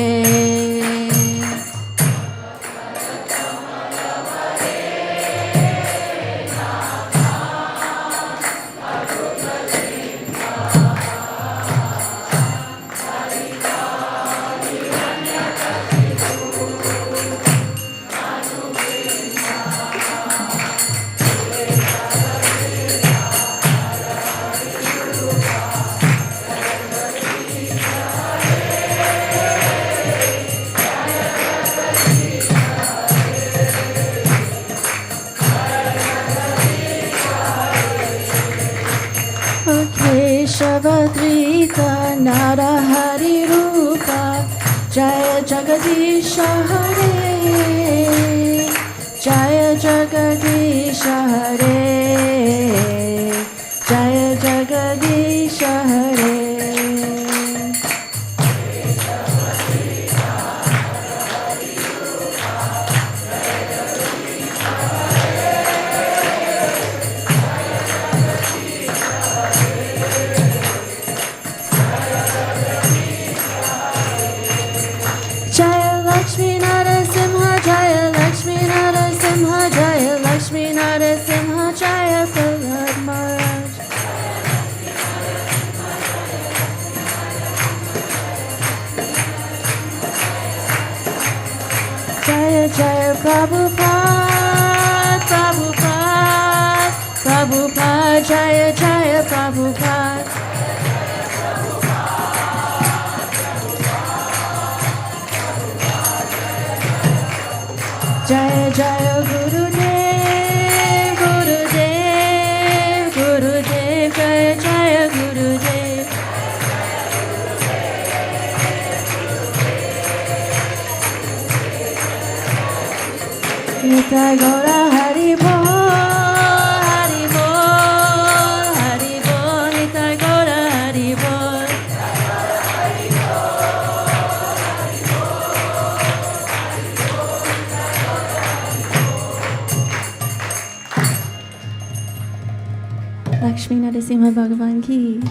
Balavrita Narahari Rupa Jaya Jagadisha Hare Jaya Jagadisha Hare Jaya Jagadisha Hare Jaya Lakshmi Narasimha Jaya Lakshmi Narasimha Jaya Lakshmi Narasimha Jaya Prahlad Maharaj Jaya Jaya Prabhupada Prabhupada Prabhupada Jaya Jaya Prabhupada Jaya Jaya Gurudev Gurudev Gurudev Jaya Jaya Gurudev Nitai Gaura Hari Bol Hari Bol Hari Bol Nitai Gaura Hari Bol Lakshmi Narasimha Bhagavan ki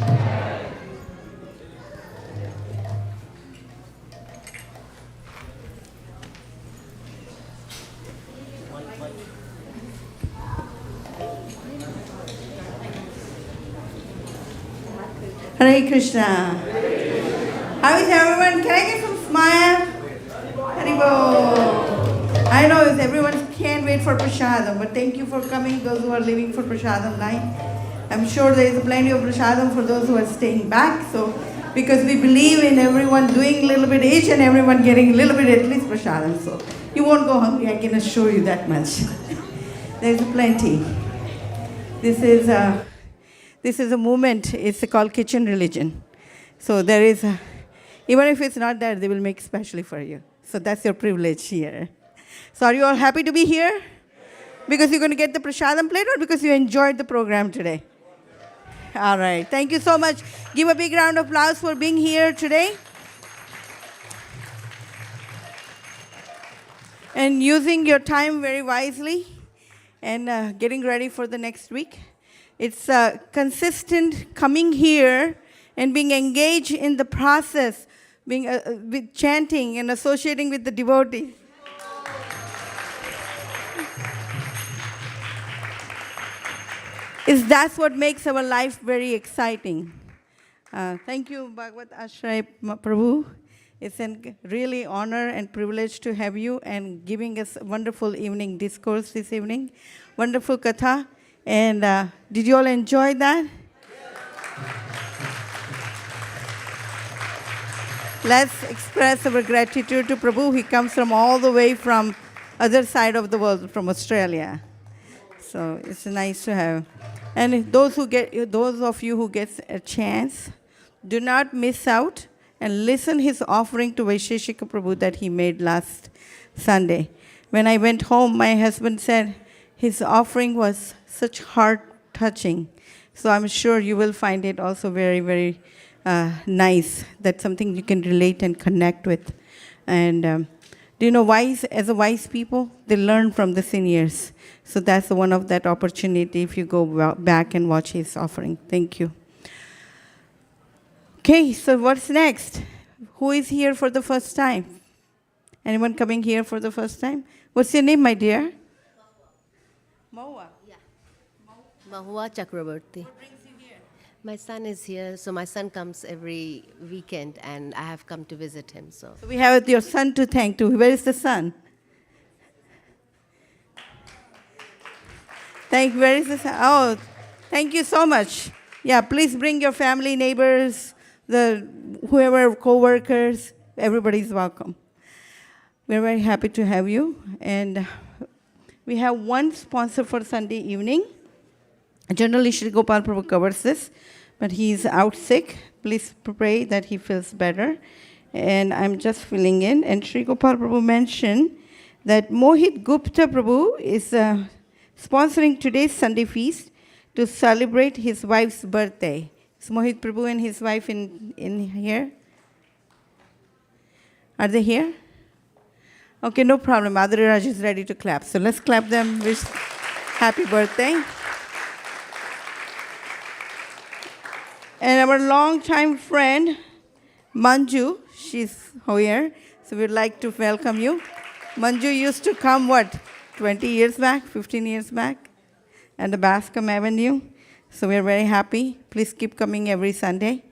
Hare Krishna. How is everyone? Can I get some smile? Haribo. I know everyone can't wait for prasadam, but thank you for coming, those who are leaving for prasadam line. I'm sure there is plenty of prasadam for those who are staying back. So, because we believe in everyone doing a little bit each and everyone getting a little bit at least prasadam. So, you won't go hungry, I can assure you that much. There's plenty. This is a movement, it's called kitchen religion. So there is, even if it's not there, they will make specially for you. So that's your privilege here. So are you all happy to be here? Because you're going to get the prasadam plate or because you enjoyed the program today? All right, thank you so much. Give a big round of applause for being here today. And using your time very wisely and getting ready for the next week. It's consistent coming here and being engaged in the process, being with chanting and associating with the devotees. That's what makes our life very exciting. Thank you, Bhagavat Ashraya Prabhu. It's a really honor and privilege to have you and giving us a wonderful evening discourse this evening. Wonderful Katha. And did you all enjoy that? Let's express our gratitude to Prabhu. He comes from all the way from other side of the world, from Australia. So it's nice to have. And those of you who get a chance, do not miss out and listen his offering to Vaisheshika Prabhu that he made last Sunday. When I went home, my husband said his offering was such heart-touching. So I'm sure you will find it also very, very nice. That's something you can relate and connect with. And do you know, as a wise people, they learn from the seniors. So that's one of that opportunity if you go back and watch his offering. Thank you. Okay, so what's next? Who is here for the first time? Anyone coming here for the first time? What's your name, my dear? Mahua. Mahua Chakraborty. What brings you here? My son is here, so my son comes every weekend, and I have come to visit him. So we have your son to thank too. Where is the son? Where is the son? Oh, thank you so much. Yeah, please bring your family, neighbors, whoever, co-workers. Everybody's welcome. We're very happy to have you. And we have one sponsor for Sunday evening. Generally, Shri Gopal Prabhu covers this, but he's out sick. Please pray that he feels better. And I'm just filling in. And Sri Gopal Prabhu mentioned that Mohit Gupta Prabhu is sponsoring today's Sunday feast to celebrate his wife's birthday. Is Mohit Prabhu and his wife in here? Are they here? Okay, no problem. Adri Raj is ready to clap. So let's clap them. Wish happy birthday. And our longtime friend, Manju, she's here. So we'd like to welcome you. Manju used to come, 20 years back, 15 years back, at the Bascom Avenue. So we're very happy. Please keep coming every Sunday.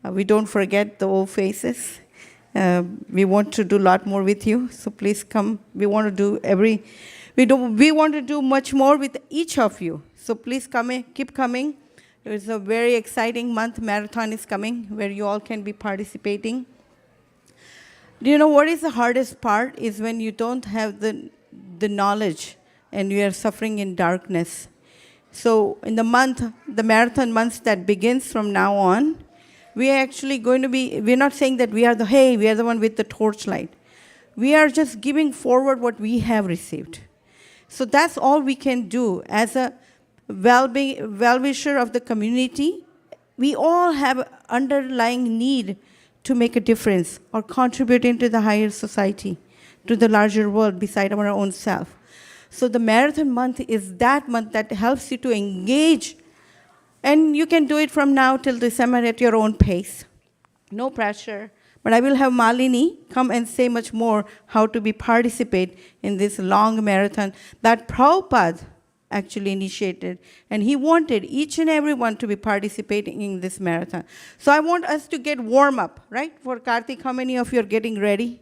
We don't forget the old faces. We want to do a lot more with you. So please come. We want to do much more with each of you. So please keep coming. It's a very exciting month. Marathon is coming where you all can be participating. Do you know what is the hardest part is when you don't have the knowledge and you are suffering in darkness. So in the marathon months that begins from now on, we are actually going to be, we're not saying that we are the one with the torchlight. We are just giving forward what we have received. So that's all we can do as a well-wisher of the community. We all have underlying need to make a difference or contribute into the higher society, to the larger world beside our own self. So the marathon month is that month that helps you to engage, and you can do it from now till December at your own pace. No pressure. But I will have Malini come and say much more how to participate in this long marathon that Prabhupada actually initiated. And he wanted each and everyone to be participating in this marathon. So I want us to get warm up, right? For Karthik, how many of you are getting ready?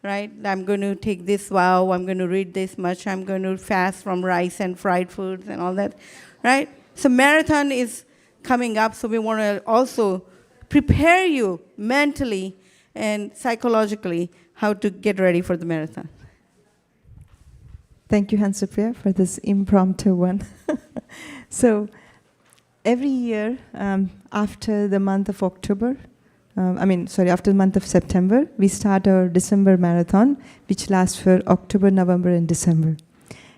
Right? I'm going to take this vow, I'm going to read this much, I'm going to fast from rice and fried foods and all that, right? So marathon is coming up, so we want to also prepare you mentally and psychologically how to get ready for the marathon. Thank you, Hansupriya, for this impromptu one. So every year after the month of October, after the month of September, we start our December marathon, which lasts for October, November, and December.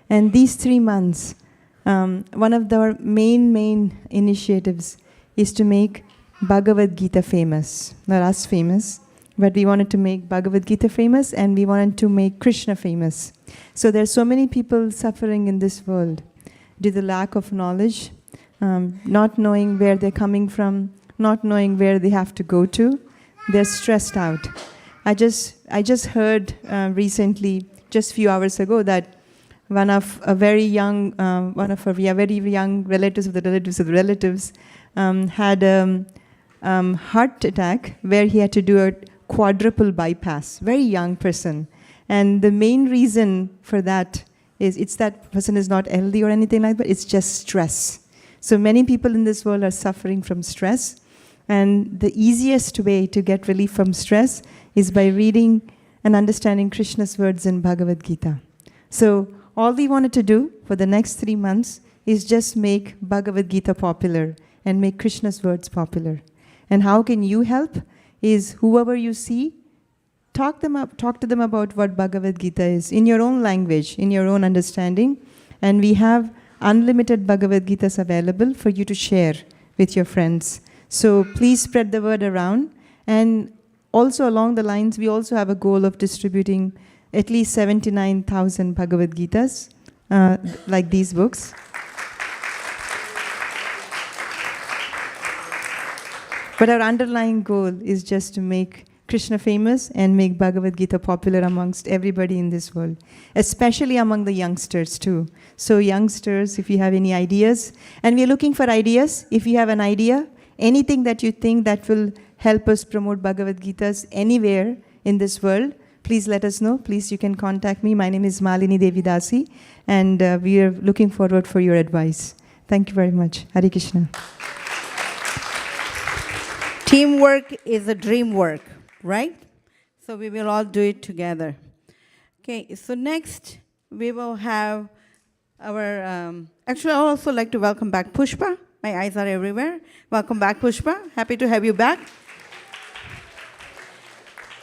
And these 3 months, one of our main initiatives is to make Bhagavad Gita famous. Not us famous, but we wanted to make Bhagavad Gita famous, and we wanted to make Krishna famous. So there are so many people suffering in this world due to the lack of knowledge, not knowing where they're coming from, not knowing where they have to go to. They're stressed out. I just heard recently, just a few hours ago, that one of our very young relatives of the relatives had a heart attack where he had to do a quadruple bypass. Very young person. And the main reason for that is it's that person is not healthy or anything like that. It's just stress. So many people in this world are suffering from stress. And the easiest way to get relief from stress is by reading and understanding Krishna's words in Bhagavad Gita. So all we wanted to do for the next 3 months is just make Bhagavad Gita popular and make Krishna's words popular. And how can you help? Is whoever you see, talk to them about what Bhagavad Gita is in your own language, in your own understanding. And we have unlimited Bhagavad Gitas available for you to share with your friends. So please spread the word around. And also along the lines, we also have a goal of distributing at least 79,000 Bhagavad Gitas, like these books. But our underlying goal is just to make Krishna famous and make Bhagavad Gita popular amongst everybody in this world, especially among the youngsters too. So youngsters, if you have any ideas, and we're looking for ideas, if you have an idea, anything that you think that will help us promote Bhagavad Gitas anywhere in this world, please let us know. Please, you can contact me. My name is Malini Devi Dasi, and we are looking forward for your advice. Thank you very much. Hare Krishna. Teamwork is a dream work, right? So we will all do it together. Okay, so next we will have our, actually I would also like to welcome back Pushpa. My eyes are everywhere. Welcome back, Pushpa. Happy to have you back.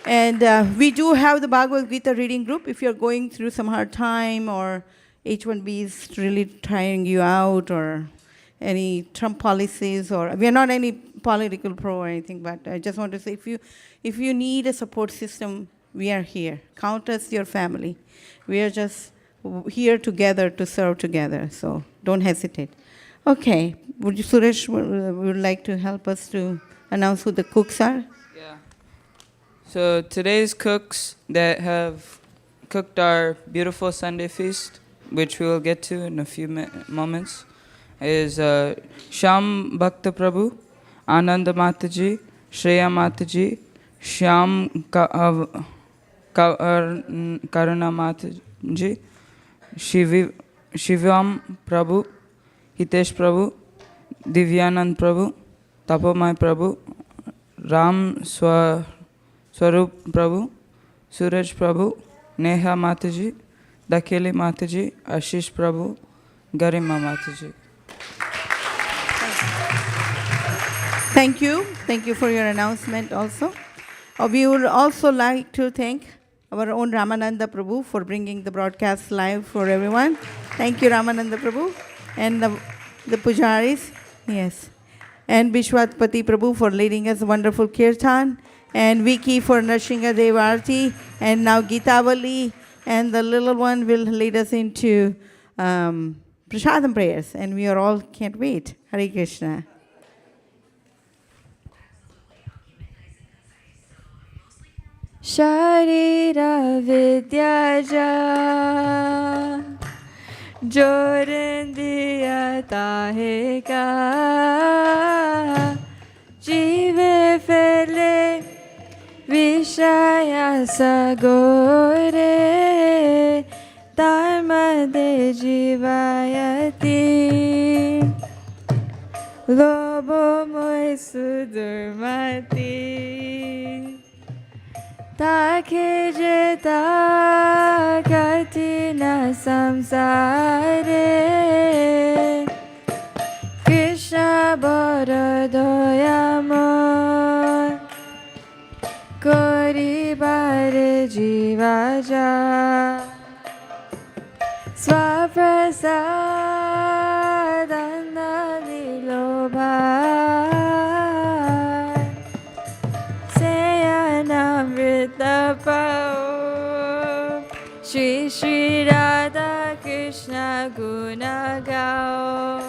And we do have the Bhagavad Gita reading group. If you're going through some hard time or H-1B is really trying you out or any Trump policies, or we are not any political pro or anything, but I just want to say if you need a support system, we are here. Count us your family. We are just here together to serve together, so don't hesitate. Okay, Suresh would like to help us to announce who the cooks are? Yeah. So today's cooks that have cooked our beautiful Sunday feast, which we will get to in a few moments, is Shyam Bhakta Prabhu, Ananda Mataji, Shreya Mataji, Shyam Karuna Mataji, Shivam Prabhu, Hitesh Prabhu, Divyanand Prabhu, Tapomai Prabhu, Ram Swarup Prabhu, Suraj Prabhu, Neha Mataji, Dakeli Mataji, Ashish Prabhu, Garima Mataji. Thank you. Thank you for your announcement also. We would also like to thank our own Ramananda Prabhu for bringing the broadcast live for everyone. Thank you, Ramananda Prabhu. And the pujaris, yes. And Bishwatpati Prabhu for leading us a wonderful kirtan. And Vicky for Narshinga Devarti. And now Geetavali. And the little one will lead us into Prashadam prayers. And we are all can't wait. Hare Krishna. Sharira Vidyaja Jorindiya Taheka Jive Fele Vishaya Sagore Dharma De Jivayati Lobo Moy Sudurmati Take jeta katina samsare Krishna Borodoyamon Kori bare jivaja Swaprasadana nilobha Namrita Pao Shri Shri Radha Krishna Guna Gao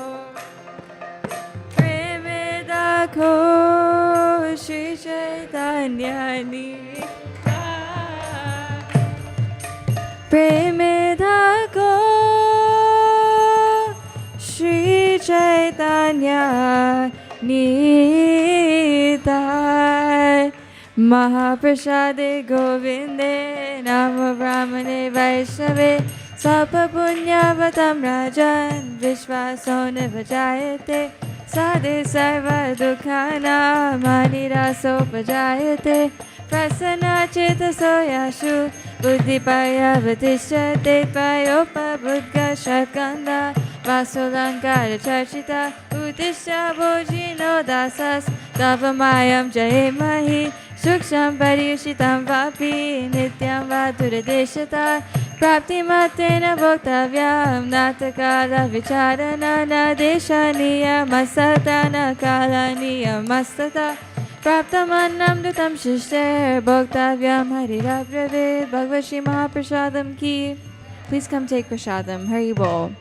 Premida Ko Shri Chaitanya Nita Premida Ko Shri Chaitanya Nita Mahaprasade Govinde Namo Brahmane Vaishnave Sapa Punyavatam Rajan Vishvasona Vajayate Sade Sarva Dukhana Maniraso Vajayate Prasana Cheta Soyashu Buddhipaya Vatishyate Payopa Buddha Shatkanda Vasulankara Charchita Uddishya Bojino Dasas Tavamayam Jayemahi Shuksham Pariyushitam Vapi Nityam Vaduradeshata Prapti Matena Bhoktavyam Natakala Vicharana Nadeshaniya Masatana Kalaniya Mastata Praptamannam Dutam Shishter Bhoktavyam Harirabravid Bhagavad Shri Mahaprasadam Ki. Please come take prasadam. Hari Bol.